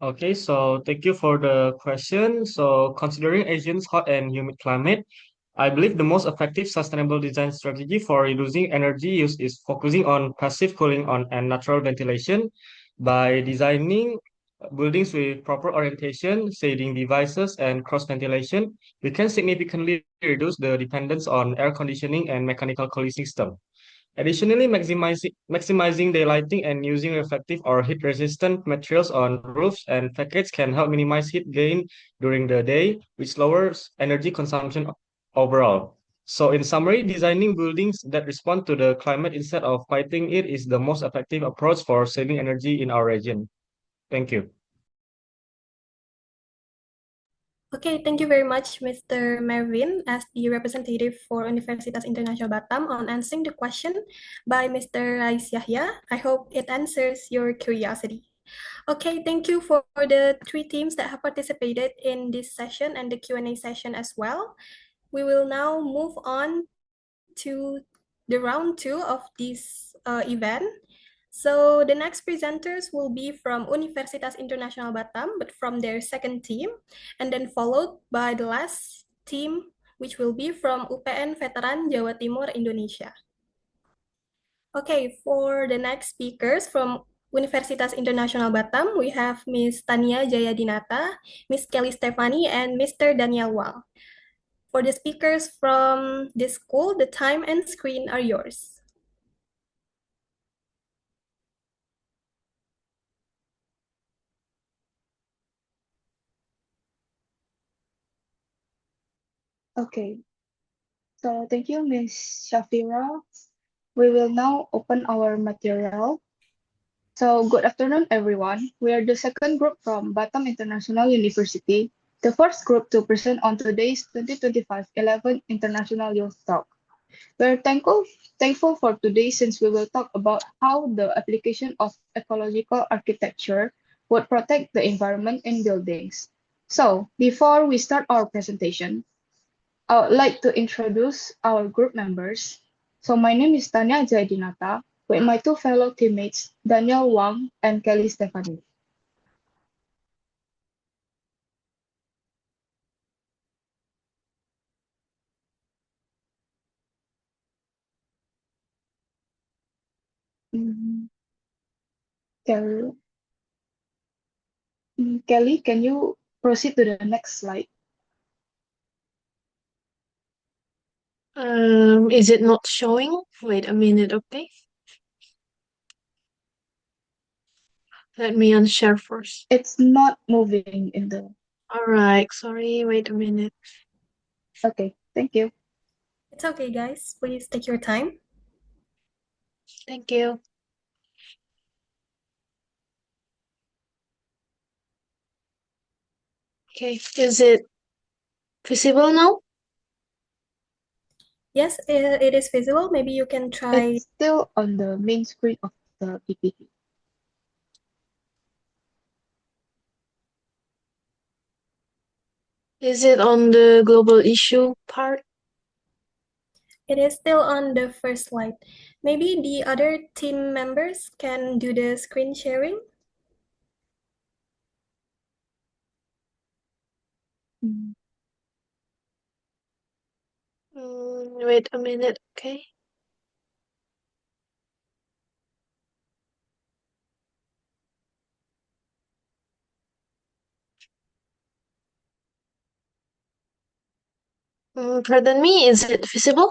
Okay, so thank you for the question. So considering Asia's hot and humid climate, I believe the most effective sustainable design strategy for reducing energy use is focusing on passive cooling on and natural ventilation by designing buildings with proper orientation, shading devices, and cross ventilation. We can significantly reduce the dependence on air conditioning and mechanical cooling system. Additionally, maximizing daylighting and using reflective or heat-resistant materials on roofs and facades can help minimize heat gain during the day, which lowers energy consumption overall. So, in summary, designing buildings that respond to the climate instead of fighting it is the most effective approach for saving energy in our region. Thank you. Okay, thank you very much, Mr. Mervin, as the representative for Universitas Internasional Batam on answering the question by Mr. Rais Yahya. I hope it answers your curiosity. Okay, thank you for the three teams that have participated in this session and the Q&A session as well. We will now move on to the round two of this event. So the next presenters will be from Universitas Internasional Batam, but from their second team, and then followed by the last team which will be from UPN Veteran Jawa Timur, Indonesia. Okay, for the next speakers from Universitas Internasional Batam, we have Ms. Tania Jayadinata, Ms. Kelly Stefani, and Mr. Daniel Wang. For the speakers from this school, the time and screen are yours. Okay, so thank you, Ms. Shafira. We will now open our material. So good afternoon, everyone. We are the second group from Batam International University, the first group to present on today's 2025 11th International Youth Talk. We're thankful for today since we will talk about how the application of ecological architecture would protect the environment in buildings. So before we start our presentation, I would like to introduce our group members. So my name is Tanya Jaidinata with my two fellow teammates, Daniel Wang and Kelly Stephanie. Mm, Kelly, Kelly, can you proceed to the next slide? Is it not showing? Wait a minute, okay? Let me unshare first. It's not moving in the. All right, sorry, wait a minute. Okay, thank you. It's okay, guys. Please take your time. Thank you. Okay, is it visible now? Yes, it is visible. Maybe you can try. It's still on the main screen of the PPT. Is it on the global issue part? It is still on the first slide. Maybe the other team members can do the screen sharing. Mm, Wait a minute, okay? Pardon me, is it visible?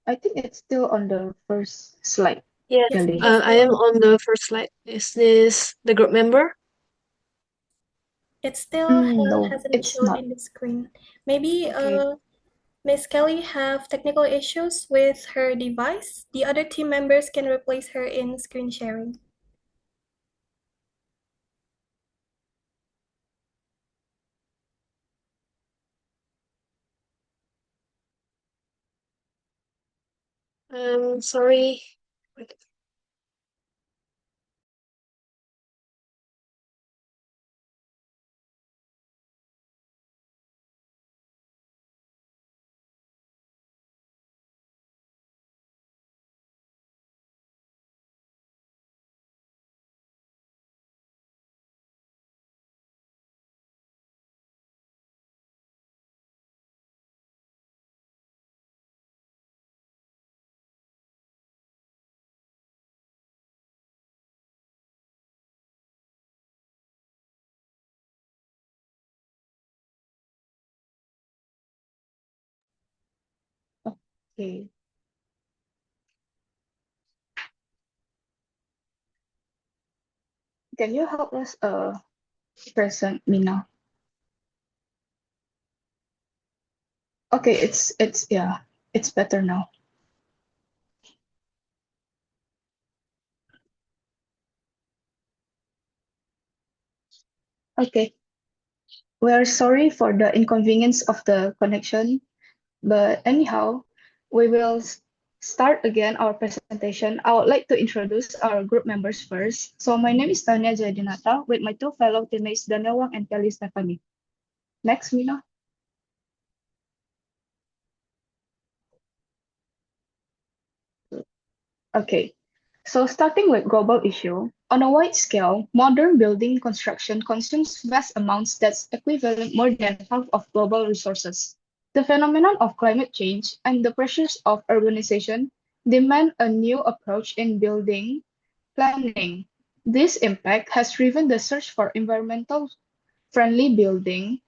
I think it's still on the first slide. Yes, Yes, Kelly. it is I still am on the first slide. Is this the group member? It still No, hasn't it's showed not. in the screen. Maybe Okay. Miss Kelly have technical issues with her device. The other team members can replace her in screen sharing. Sorry. Wait. Okay. Can you help us present me now? Okay, it's yeah, it's better now. Okay. We're sorry for the inconvenience of the connection, but anyhow, we will start again our presentation. I would like to introduce our group members first. So my name is Tanya Jadinata with my two fellow teammates Daniel Wang and Kelly Stephanie. Next, Mina. Okay. So starting with global issue, On a wide scale, modern building construction consumes vast amounts that's equivalent more than half of global resources. The phenomenon of climate change and the pressures of urbanization demand a new approach in building planning. This impact has driven the search for environmental friendly building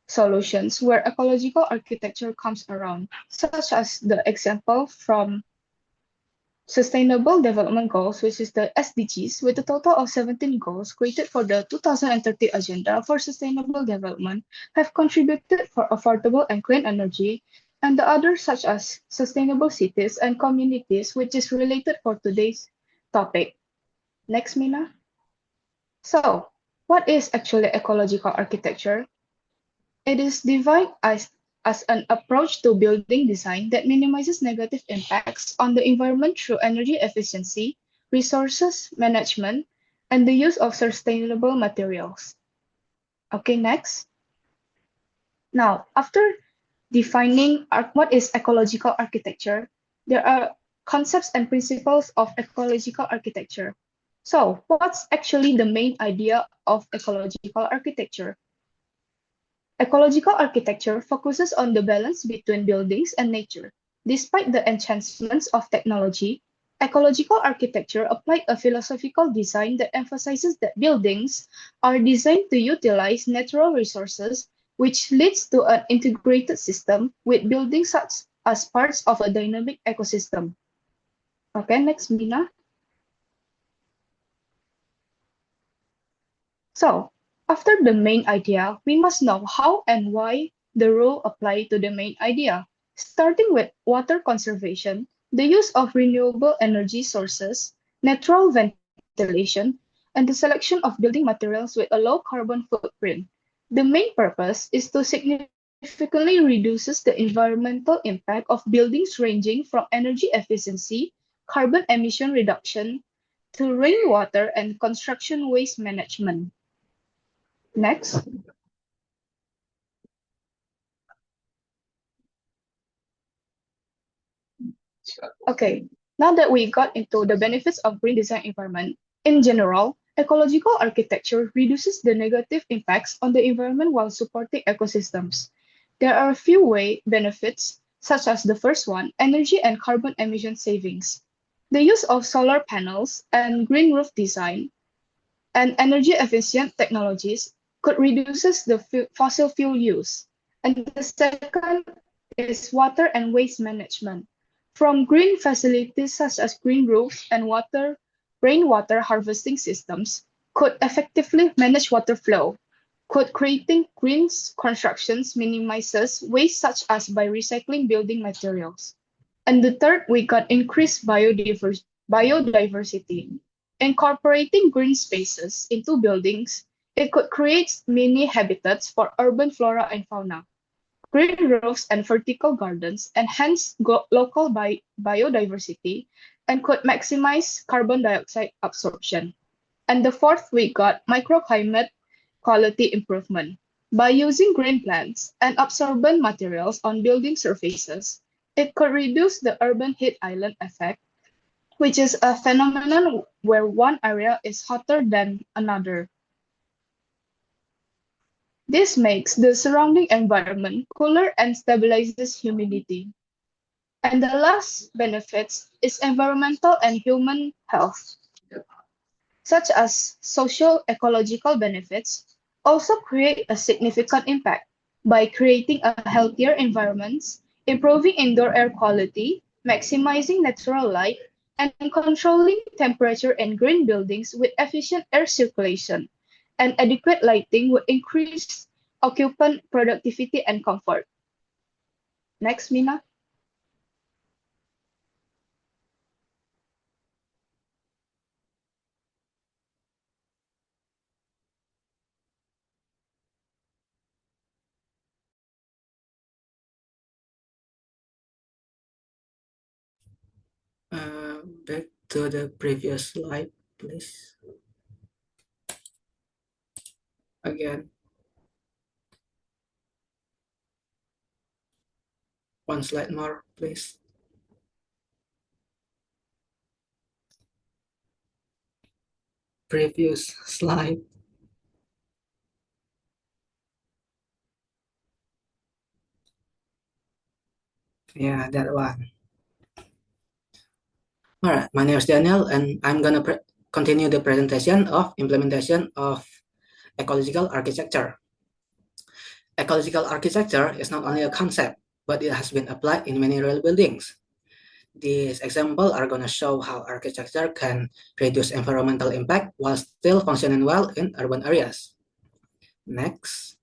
solutions where ecological architecture comes around, such as the example from Sustainable Development Goals, which is the SDGs, with a total of 17 goals created for the 2030 Agenda for Sustainable Development, have contributed for affordable and clean energy, and the others such as Sustainable Cities and Communities, which is related for today's topic. Next, Mina. So, what is actually ecological architecture? It is defined as an approach to building design that minimizes negative impacts on the environment through energy efficiency, resources management, and the use of sustainable materials. Okay, next. Now, after defining what is ecological architecture, there are concepts and principles of ecological architecture. So, what's actually the main idea of ecological architecture? Ecological architecture focuses on the balance between buildings and nature. Despite the enhancements of technology, ecological architecture applied a philosophical design that emphasizes that buildings are designed to utilize natural resources, which leads to an integrated system with buildings such as parts of a dynamic ecosystem. Okay, next, Mina. So, after the main idea, we must know how and why the rule apply to the main idea. Starting with water conservation, the use of renewable energy sources, natural ventilation, and the selection of building materials with a low carbon footprint. The main purpose is to significantly reduces the environmental impact of buildings ranging from energy efficiency, carbon emission reduction, to rainwater and construction waste management. Next. Okay, now that we got into the benefits of green design environment, in general, ecological architecture reduces the negative impacts on the environment while supporting ecosystems. There are a few benefits, such as the first one, energy and carbon emission savings. The use of solar panels and green roof design and energy efficient technologies could reduces the fossil fuel use. And the second is water and waste management. From green facilities such as green roofs and rainwater harvesting systems could effectively manage water flow. Could creating green constructions minimizes waste such as by recycling building materials. And the third, we got increased biodiversity. Incorporating green spaces into buildings, it could create mini habitats for urban flora and fauna. Green roofs and vertical gardens enhance local biodiversity and could maximize carbon dioxide absorption. And the fourth, we got microclimate quality improvement. By using green plants and absorbent materials on building surfaces, it could reduce the urban heat island effect, which is a phenomenon where one area is hotter than another. This makes the surrounding environment cooler and stabilizes humidity. And the last benefits is environmental and human health, such as social ecological benefits, also create a significant impact by creating a healthier environments, improving indoor air quality, maximizing natural light, and controlling temperature in green buildings with efficient air circulation. And adequate lighting would increase occupant productivity and comfort. Next, Mina. Back to the previous slide, please. Again. One slide more, please. previous slide. Yeah, that one. All right, my name is Daniel, and I'm gonna continue the presentation of implementation of ecological architecture. Ecological architecture is not only a concept, but it has been applied in many real buildings. These examples are going to show how architecture can reduce environmental impact while still functioning well in urban areas. Next.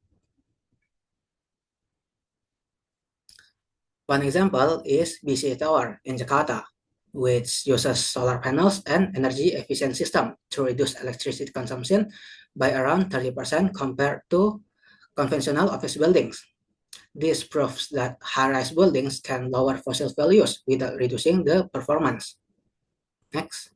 One example is BCA Tower in Jakarta, which uses solar panels and energy efficient system to reduce electricity consumption by around 30% compared to conventional office buildings. This proves that high-rise buildings can lower fossil values without reducing the performance. Next.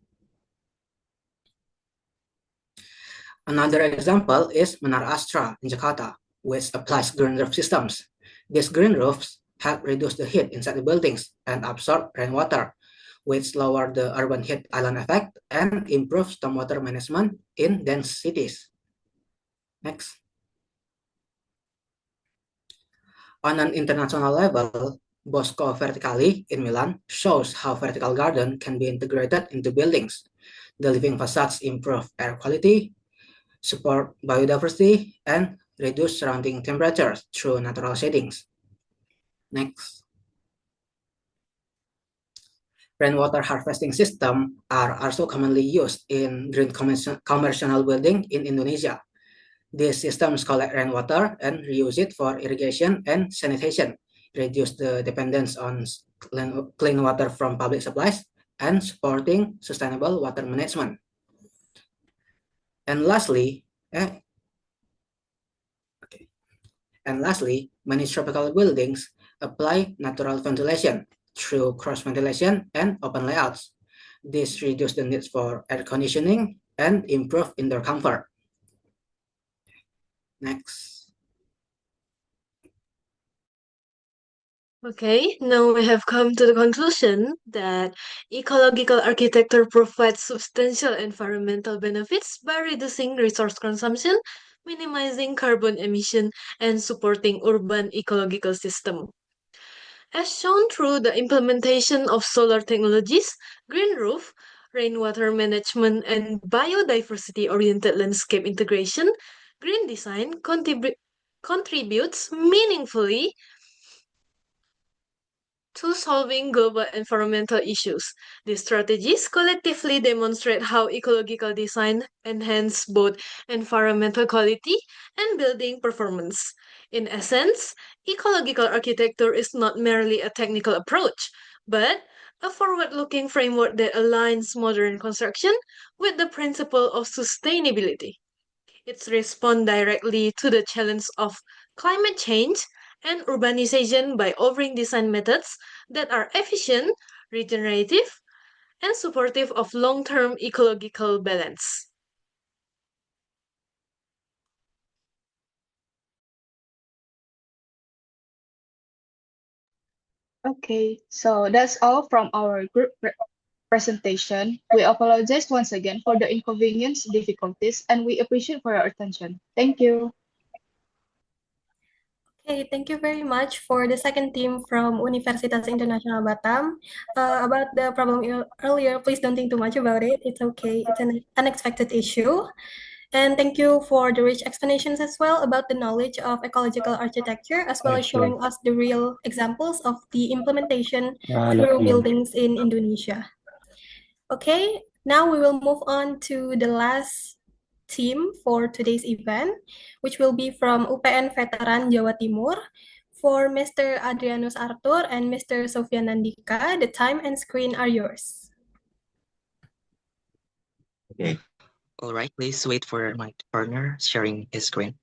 Another example is Menara Astra in Jakarta, which applies green roof systems. These green roofs help reduce the heat inside the buildings and absorb rainwater, which lower the urban heat island effect and improve stormwater management in dense cities. Next. On an international level, Bosco Verticali in Milan shows how vertical garden can be integrated into buildings. The living facades improve air quality, support biodiversity, and reduce surrounding temperatures through natural shadings. Next. Rainwater harvesting systems are also commonly used in green commercial building in Indonesia. These systems collect rainwater and reuse it for irrigation and sanitation, reduce the dependence on clean water from public supplies, and supporting sustainable water management. And lastly, many tropical buildings apply natural ventilation through cross ventilation and open layouts. This reduces the need for air conditioning and improve indoor comfort. Next. Okay, now we have come to the conclusion that ecological architecture provides substantial environmental benefits by reducing resource consumption, minimizing carbon emission, and supporting urban ecological system. As shown through the implementation of solar technologies, green roof, rainwater management, and biodiversity-oriented landscape integration, green design contributes meaningfully to solving global environmental issues. These strategies collectively demonstrate how ecological design enhances both environmental quality and building performance. In essence, ecological architecture is not merely a technical approach, but a forward-looking framework that aligns modern construction with the principle of sustainability. It responds directly to the challenge of climate change and urbanization by offering design methods that are efficient, regenerative, and supportive of long-term ecological balance. Okay, so that's all from our group presentation. We apologize once again for the inconvenience, difficulties, and we appreciate for your attention. Thank you. Okay, thank you very much for the second team from Universitas Internasional Batam. About the problem earlier, please don't think too much about it. It's okay. It's an unexpected issue. And thank you for the rich explanations as well about the knowledge of ecological architecture, as well as Thank you. showing us the real examples of the implementation Love through you. buildings in Indonesia. Okay, now we will move on to the last team for today's event, which will be from UPN Veteran Jawa Timur. For Mr. Adrianus Arthur and Mr. Sofyan Nandika, the time and screen are yours. Okay. All right, please wait for my partner sharing his screen.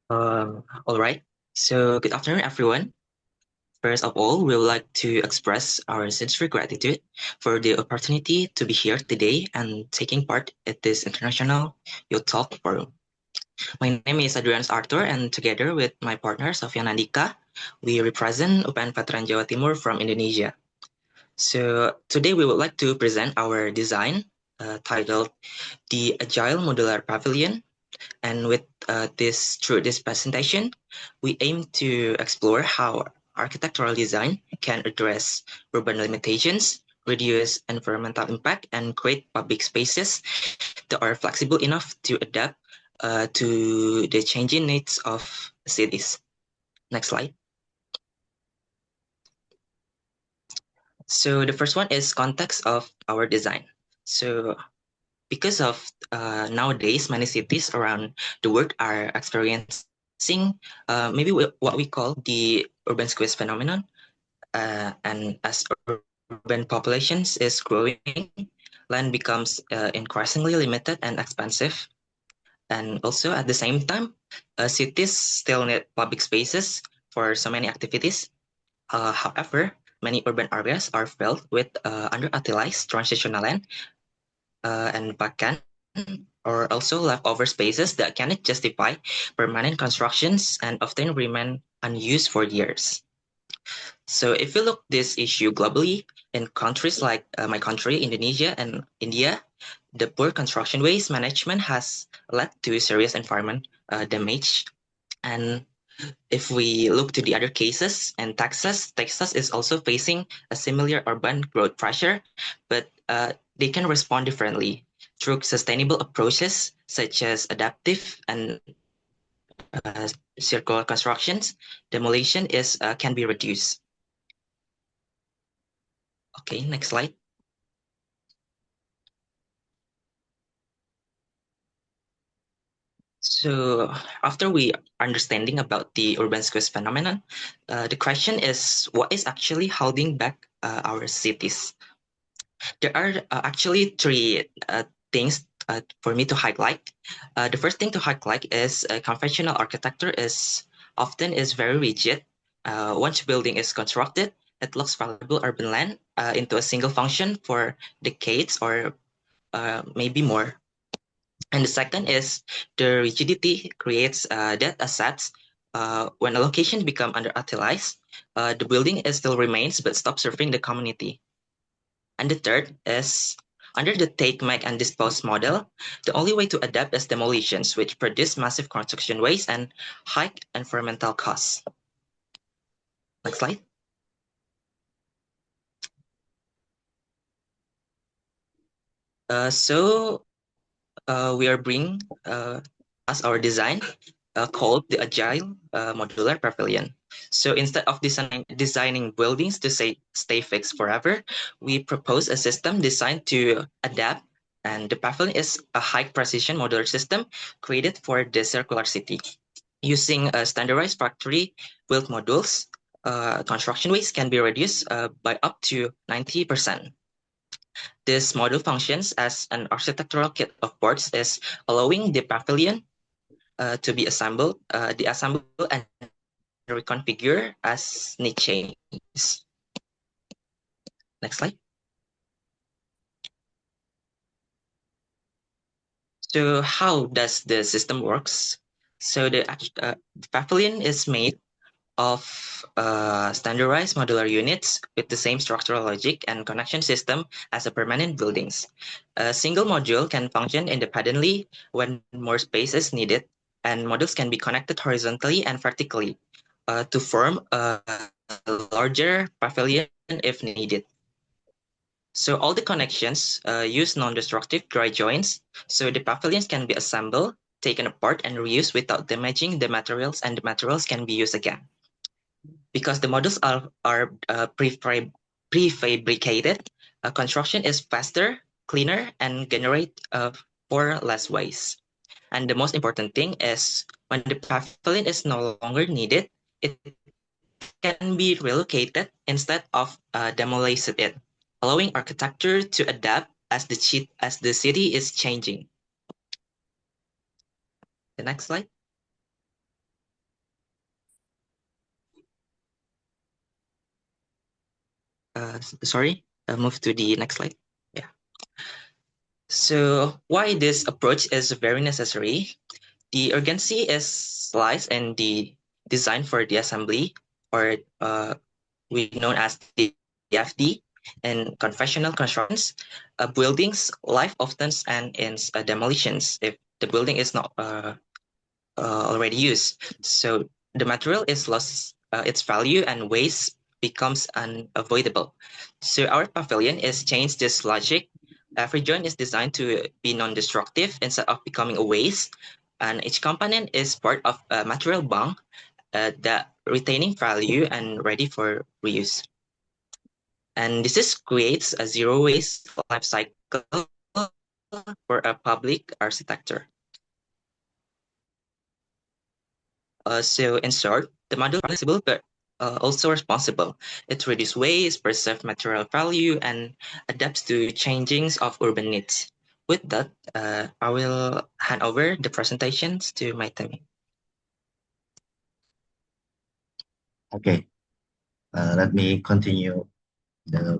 All right. So good afternoon, everyone. First of all, we would like to express our sincere gratitude for the opportunity to be here today and taking part at this International Youth Talk Forum. My name is Adrianus Arthur, and together with my partner Sofian Andika, we represent UPN Veteran Jawa Timur from Indonesia. So today we would like to present our design titled the Agile Modular Pavilion. And through this presentation, we aim to explore how architectural design can address urban limitations, reduce environmental impact, and create public spaces that are flexible enough to adapt to the changing needs of cities. Next slide. So the first one is context of our design. So because of nowadays, many cities around the world are experiencing maybe what we call the urban squeeze phenomenon. And as urban populations is growing, land becomes increasingly limited and expensive. And also at the same time, cities still need public spaces for so many activities. However, many urban areas are filled with underutilized transitional land and vacant or also leftover spaces that cannot justify permanent constructions and often remain unused for years. So if you look this issue globally, in countries like my country, Indonesia and India, the poor construction waste management has led to serious environment damage. And if we look to the other cases, and Texas is also facing a similar urban growth pressure, but they can respond differently through sustainable approaches such as adaptive and circular constructions. Demolition can be reduced. Okay, next slide. So after we understanding about the urban squeeze phenomenon, the question is, what is actually holding back our cities? There are actually three things for me to highlight. The first thing to highlight is conventional architecture is often very rigid. Once a building is constructed, it locks valuable urban land into a single function for decades or maybe more. And the second is the rigidity creates dead assets. When a location becomes underutilized, the building still remains but stops serving the community. And the third is under the take, make, and dispose model, the only way to adapt is demolitions, which produce massive construction waste and high environmental costs. Next slide. We are bringing as our design called the Agile Modular Pavilion. So instead of designing buildings to stay fixed forever, we propose a system designed to adapt, and the pavilion is a high precision modular system created for the circular city. Using standardized factory built modules, construction waste can be reduced by up to 90%. This module functions as an architectural kit of parts, is allowing the pavilion to be assembled, deassembled, and reconfigure as need changes. Next slide. So how does the system works? So the pavilion is made of standardized modular units with the same structural logic and connection system as a permanent buildings. A single module can function independently when more space is needed, and modules can be connected horizontally and vertically to form a larger pavilion if needed. So all the connections use non-destructive dry joints, so the pavilions can be assembled, taken apart, and reused without damaging the materials, and the materials can be used again. Because the modules are prefabricated, construction is faster, cleaner, and generate for less waste. And the most important thing is when the pavilion is no longer needed, it can be relocated instead of demolishing it, allowing architecture to adapt as the city is changing. The next slide. Sorry, move to the next slide. Yeah. So why this approach is very necessary? The urgency lies in the design for the assembly, or we known as the DFD. In conventional constructions, buildings life often ends in demolitions if the building is not already used. So the material is lost its value and waste becomes unavoidable. So our pavilion is changed this logic. Every joint is designed to be non-destructive instead of becoming a waste, and each component is part of a material bank that retaining value and ready for reuse. And this creates a zero waste life cycle for a public architecture. So in short, the model is flexible but also responsible. It reduces waste, preserves material value, and adapts to changings of urban needs. With that, I will hand over the presentations to my team. Okay, let me continue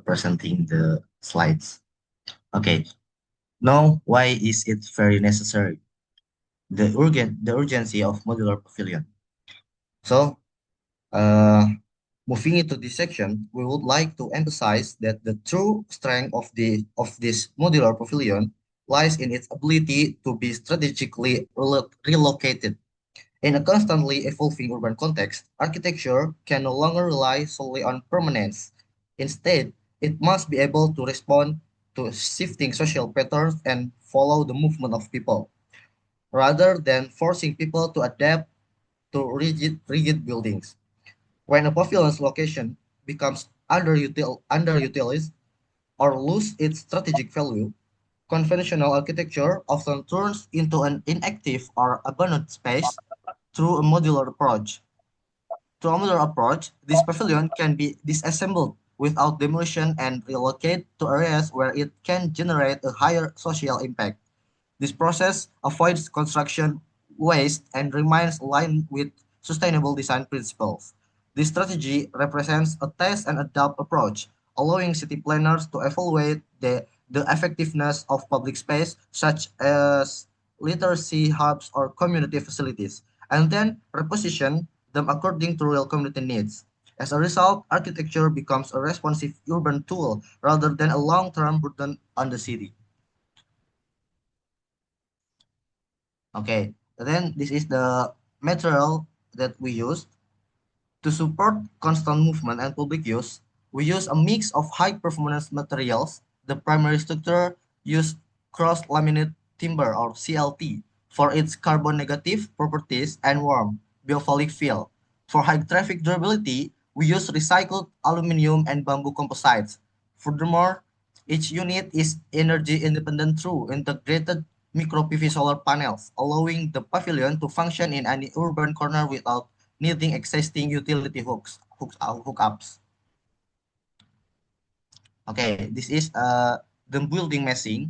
presenting the slides. Okay, now why is it very necessary? The urgency of modular pavilion. So, moving into this section, we would like to emphasize that the true strength of this modular pavilion lies in its ability to be strategically relocated. In a constantly evolving urban context, architecture can no longer rely solely on permanence. Instead, it must be able to respond to shifting social patterns and follow the movement of people, rather than forcing people to adapt to rigid buildings. When a pavilion's location becomes underutilized or lose its strategic value, conventional architecture often turns into an inactive or abandoned space through a modular approach. Through a modular approach, this pavilion can be disassembled without demolition and relocated to areas where it can generate a higher social impact. This process avoids construction waste and remains aligned with sustainable design principles. This strategy represents a test and adapt approach, allowing city planners to evaluate the effectiveness of public space, such as literacy hubs or community facilities, and then reposition them according to real community needs. As a result, architecture becomes a responsive urban tool rather than a long-term burden on the city. Okay, then this is the material that we use. To support constant movement and public use, we use a mix of high-performance materials. The primary structure used cross-laminate timber or CLT for its carbon-negative properties and warm biophilic feel. For high-traffic durability, we use recycled aluminum and bamboo composites. Furthermore, each unit is energy independent through integrated micro PV solar panels, allowing the pavilion to function in any urban corner without needing existing utility hookups. Okay, this is the building meshing.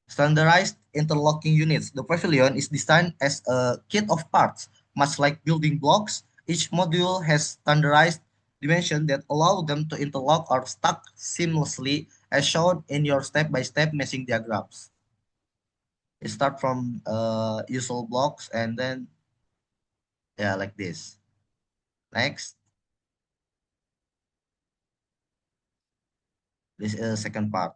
Standardized interlocking units. The pavilion is designed as a kit of parts, much like building blocks. Each module has standardized dimensions that allow them to interlock or stack seamlessly, as shown in your step-by-step meshing diagrams. It starts from usual blocks and then yeah, like this. Next. This is the second part.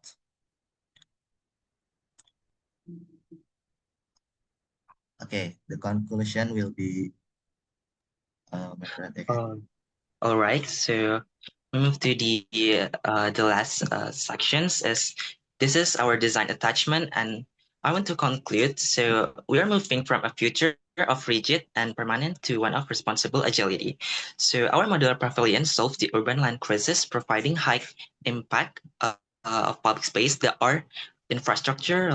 Okay, the conclusion will be my presentation. All right, so we move to the last sections. This is our design attachment, and I want to conclude. So we are moving from a future of rigid and permanent to one of responsible agility. So our modular pavilion solves the urban land crisis, providing high impact of public space that are infrastructure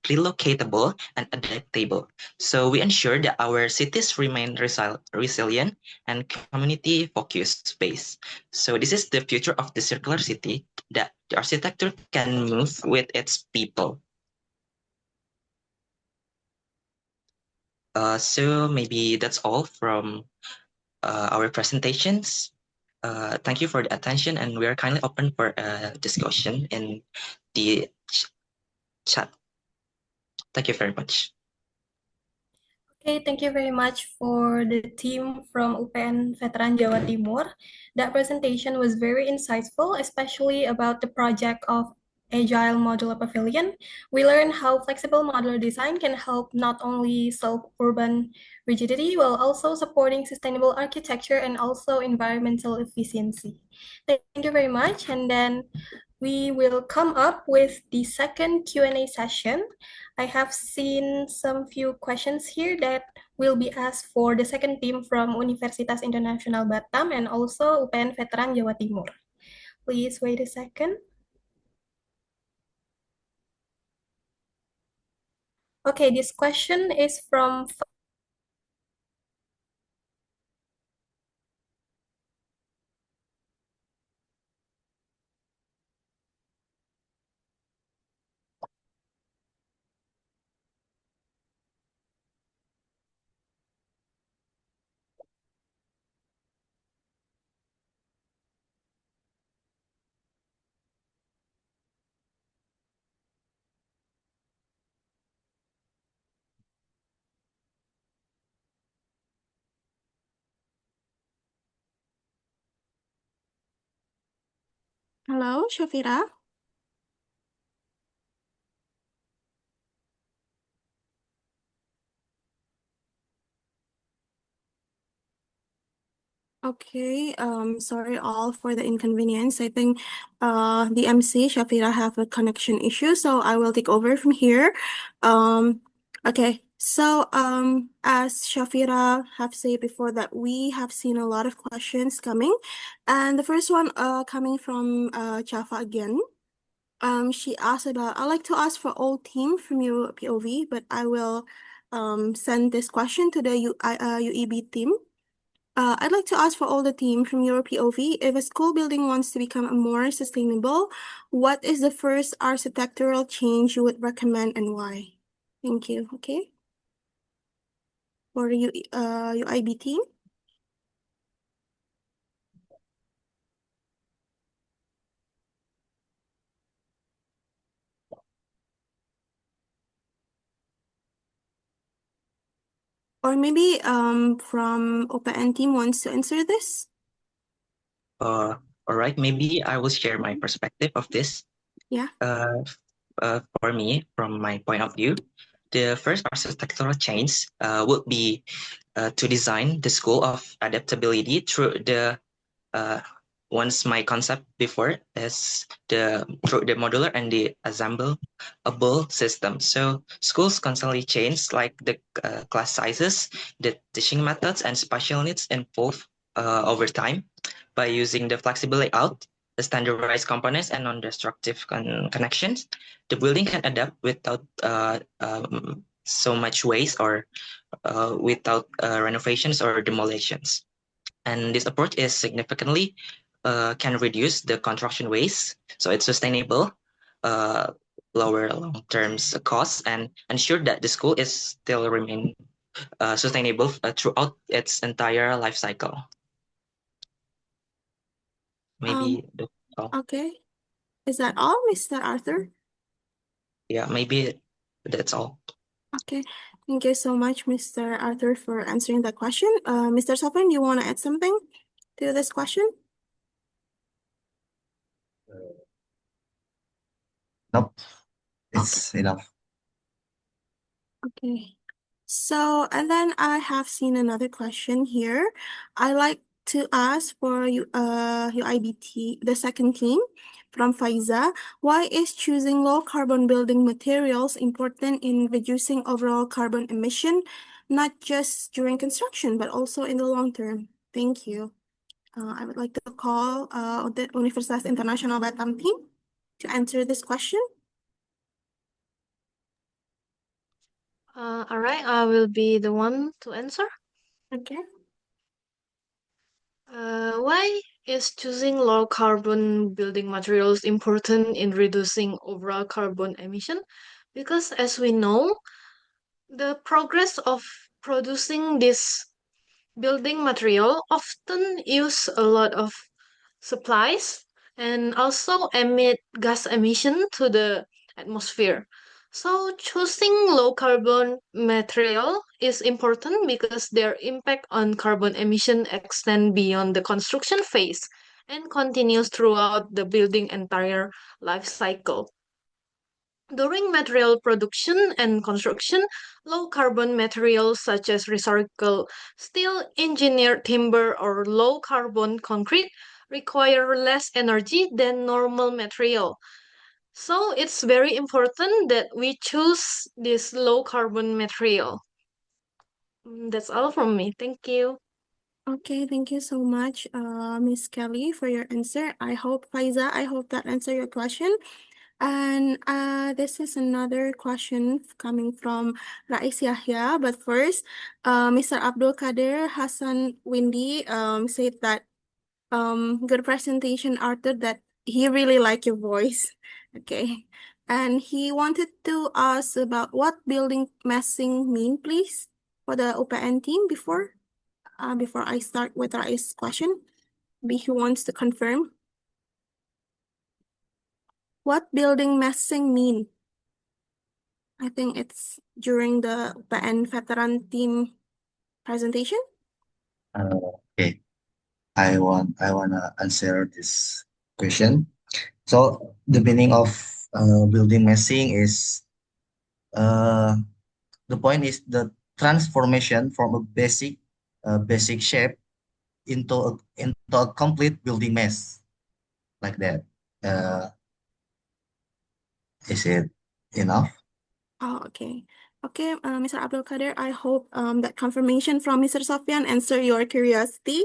relocatable and adaptable. So we ensure that our cities remain resilient and community focused space. So this is the future of the circular city, that the architecture can move with its people. So maybe that's all from our presentations. Thank you for the attention, and we are kindly open for a discussion in the chat. Thank you very much. Okay, thank you very much for the team from UPN Veteran Jawa Timur. That presentation was very insightful, especially about the project of Agile Modular Pavilion. We learned how flexible modular design can help not only solve urban rigidity, while also supporting sustainable architecture and also environmental efficiency. Thank you very much. And then we will come up with the second Q&A session. I have seen some few questions here that will be asked for the second team from Universitas Internasional Batam and also UPN Veteran Jawa Timur. Please wait a second. Okay, this question is from Hello, Shafira. Okay, sorry all for the inconvenience. I think the MC Shafira have a connection issue, so I will take over from here. Okay, so as Shafira have said before that we have seen a lot of questions coming, and the first one coming from Java again. She asked about, I'd like to ask for all team from your POV, but I will send this question to the UEB team. I'd like to ask for all the team from your POV, if a school building wants to become more sustainable, what is the first architectural change you would recommend and why? Thank you. Okay. For you, UIB team. Or maybe from OPN team wants to answer this. All right, maybe I will share my perspective of this. Yeah. For me, from my point of view, the first architectural change would be to design the school of adaptability through the once my concept before is through the modular and the assemblable system. So schools constantly change, like the class sizes, the teaching methods, and special needs evolve over time. By using the flexible layout, the standardized components, and non-destructive connections, the building can adapt without so much waste or without renovations or demolitions. And this approach is significantly can reduce the construction waste, so it's sustainable, lower long-term costs, and ensure that the school is still remain sustainable throughout its entire life cycle. Maybe that's all. Okay. Is that all, Mr. Arthur? Yeah, maybe that's all. Okay. Thank you so much, Mr. Arthur, for answering that question. Mr. Sopin, do you want to add something to this question? Nope, it's enough. Okay. So, and then I have seen another question here. I like to ask for you, UIBT, the second team from Faiza. Why is choosing low carbon building materials important in reducing overall carbon emission, not just during construction, but also in the long term? Thank you. I would like to call the Universitas Internasional Batam team to answer this question. All right, I will be the one to answer. Okay. Why is choosing low carbon building materials important in reducing overall carbon emission? Because as we know, the progress of producing this building material often use a lot of supplies and also emit gas emission to the atmosphere. So choosing low carbon material is important because their impact on carbon emission extend beyond the construction phase and continues throughout the building entire life cycle. During material production and construction, low carbon materials such as recycled steel, engineered timber, or low carbon concrete require less energy than normal material. So it's very important that we choose this low carbon material. That's all from me. Thank you. Okay, thank you so much, Miss Kelly, for your answer. I hope, Faiza, I hope that answered your question. And this is another question coming from Rais Yahya. But first, Mr. Abdul Kadir Hassan Windy said that good presentation, Arthur, that he really liked your voice. Okay. And he wanted to ask about what building massing mean, please, for the UPN team before I start with Rais' question. He wants to confirm. What building massing mean? I think it's during the UPN veteran team presentation. Okay, I wanna answer this question. So the meaning of building massing is the point is the transformation from a basic shape into a complete building mass like that. Is it enough? Oh, okay. Okay, Mr. Abdul Kadir, I hope that confirmation from Mr. Sofyan answer your curiosity.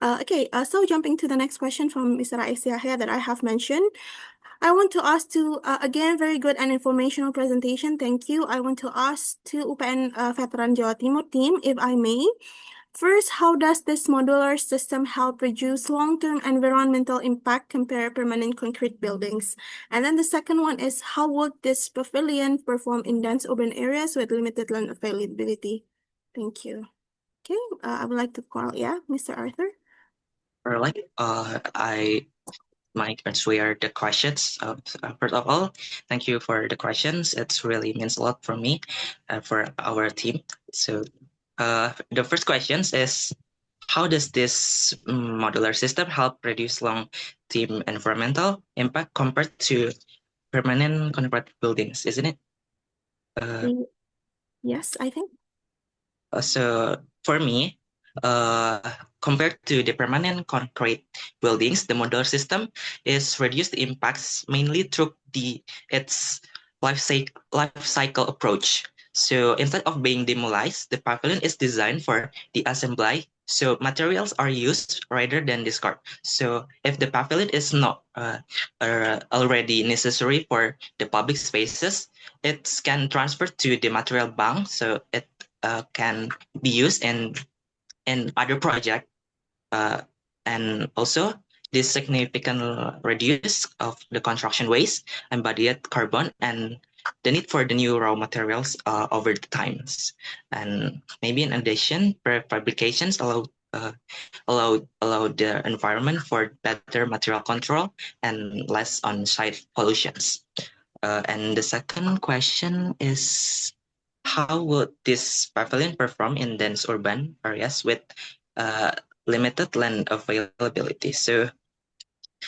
Okay, so jumping to the next question from Mr. Rais Yahya that I have mentioned. I want to ask to, again, very good and informational presentation. Thank you. I want to ask to UPN Veteran Jawa Timur team, if I may. First, how does this modular system help reduce long-term environmental impact compared permanent concrete buildings? And then the second one is, how would this pavilion perform in dense urban areas with limited land availability? Thank you. Okay, I would like to call, Mr. Arthur. I might answer the questions. First of all, thank you for the questions. It really means a lot for me, for our team. So the first question is, how does this modular system help reduce long-term environmental impact compared to permanent concrete buildings, isn't it? Yes, I think. So for me, compared to the permanent concrete buildings, the modular system is reduced impacts mainly through its life cycle approach. So instead of being demolished, the pavilion is designed for the assembly. So materials are used rather than discard. So if the pavilion is not already necessary for the public spaces, it can transfer to the material bank. So it can be used in other projects, and also this significant reduce of the construction waste, embodied carbon, and the need for the new raw materials over the times. And maybe in addition, prefabrications allow the environment for better material control and less on-site pollutions. And the second question is, how would this pavilion perform in dense urban areas with limited land availability? So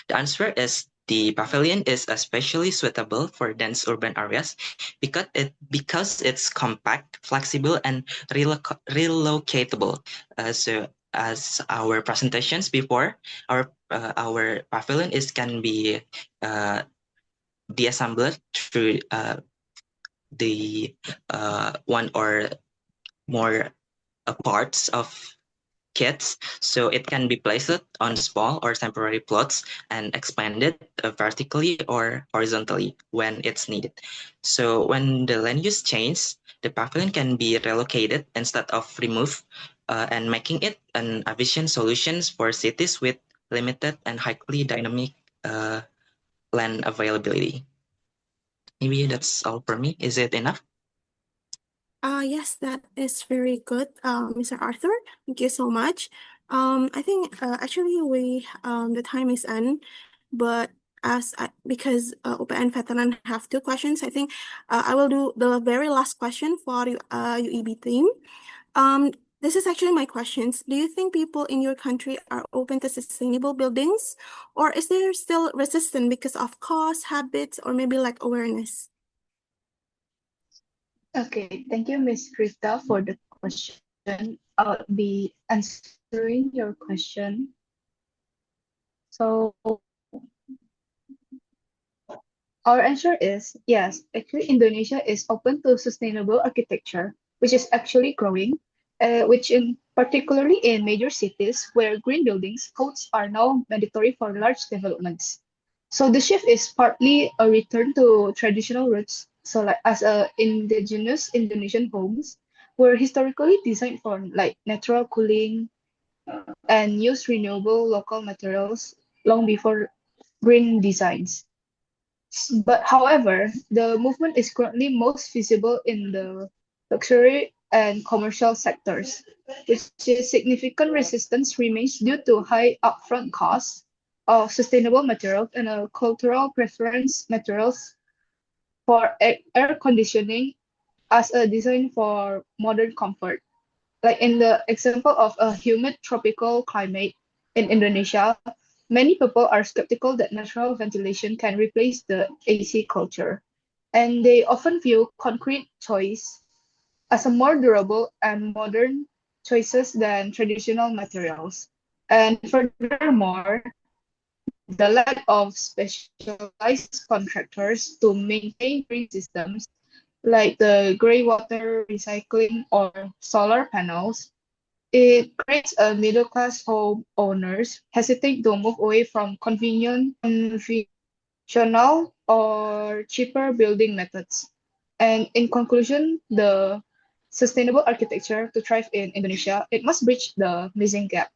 the answer is the pavilion is especially suitable for dense urban areas because it's compact, flexible, and relocatable. So as our presentations before, our pavilion can be deassembled through the one or more parts of kits, so it can be placed on small or temporary plots and expanded vertically or horizontally when it's needed. So when the land use changes, the pavilion can be relocated instead of removed, and making it an efficient solution for cities with limited and highly dynamic land availability. Maybe that's all for me. Is it enough? Yes, that is very good, Mr. Arthur. Thank you so much. I think actually the time is end, but because Upa and Veteran have two questions. I think I will do the very last question for UEB team. This is actually my questions. Do you think people in your country are open to sustainable buildings, or is there still resistance because of cost, habits, or maybe like awareness? Okay, thank you, Ms. Rita, for the question. I'll be answering your question. So our answer is yes. Actually, Indonesia is open to sustainable architecture, which is actually growing, which in particularly in major cities where green buildings codes are now mandatory for large developments. So the shift is partly a return to traditional roots. So like as a indigenous Indonesian homes were historically designed for like natural cooling and use renewable local materials long before green designs. But however, the movement is currently most visible in the luxury and commercial sectors, which is significant resistance remains due to high upfront costs of sustainable materials and a cultural preference materials for air conditioning as a design for modern comfort. Like in the example of a humid tropical climate in Indonesia, many people are skeptical that natural ventilation can replace the AC culture, and they often view concrete choice as a more durable and modern choices than traditional materials. And furthermore, the lack of specialized contractors to maintain green systems like the gray water recycling or solar panels, it creates a middle class home owners hesitate to move away from convenient, conventional, or cheaper building methods. And in conclusion, the sustainable architecture to thrive in Indonesia, it must bridge the missing gap.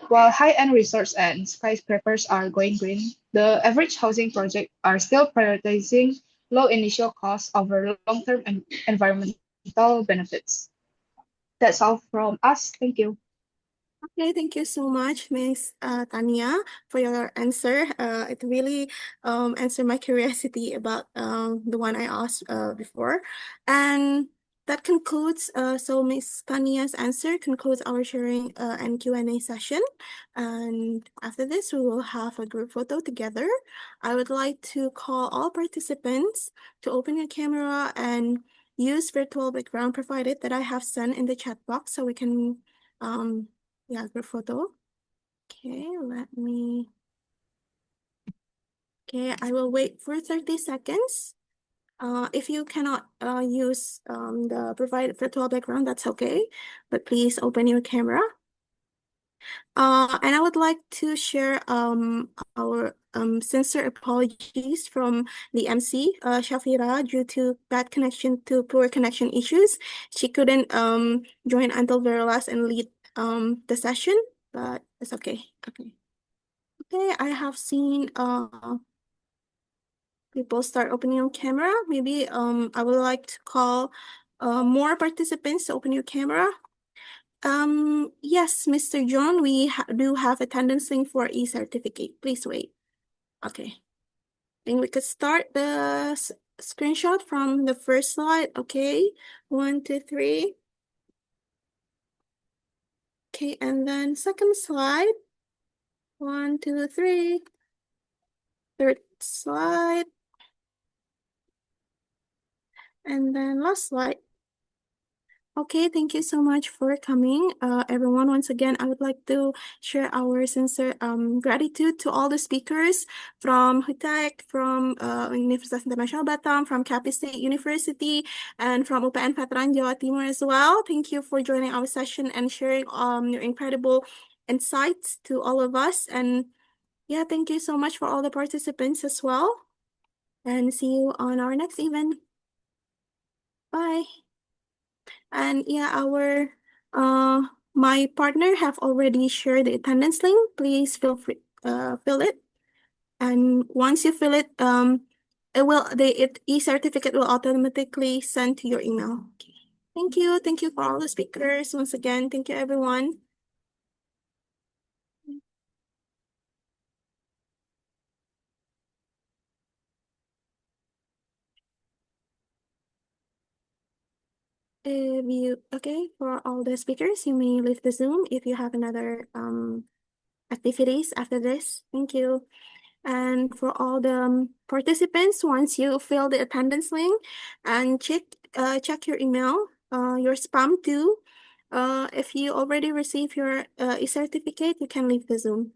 While high-end resorts and skyscrapers are going green, the average housing project are still prioritizing low initial costs over long-term and environmental benefits. That's all from us. Thank you. Okay, thank you so much, Miss Tania, for your answer. It really answered my curiosity about the one I asked before. And that concludes, so Miss Tania's answer concludes our sharing and Q&A session. And after this, we will have a group photo together. I would like to call all participants to open your camera and use virtual background provided that I have sent in the chat box so we can yeah, group photo. Okay, okay, I will wait for 30 seconds. If you cannot use the provided virtual background, that's okay, but please open your camera. And I would like to share our sincere apologies from the MC, Shafira, due to poor connection issues. She couldn't join until very last and lead the session, but it's okay. Okay, I have seen people start opening your camera. Maybe I would like to call more participants to open your camera. Yes, Mr. John, we do have attendance link for e-certificate. Please wait. Okay. I think we could start the screenshot from the first slide. Okay, 1, 2, 3. Okay, and then second slide. 1, 2, 3. Third slide. And then last slide. Okay, thank you so much for coming, everyone. Once again, I would like to share our sincere gratitude to all the speakers from HUTEC, from Universitas Internasional Batam, from Capital State University, and from UPN Veteran Jawa Timur as well. Thank you for joining our session and sharing your incredible insights to all of us. And yeah, thank you so much for all the participants as well. And see you on our next event. Bye. And yeah, my partner have already shared the attendance link. Please feel free fill it. And once you fill it, the e-certificate will automatically send to your email. Okay. Thank you. Thank you for all the speakers. Once again, thank you everyone. For all the speakers, you may leave the Zoom if you have another activities after this. Thank you. And for all the participants, once you fill the attendance link and check your email, your spam too. If you already received your e-certificate, you can leave the Zoom.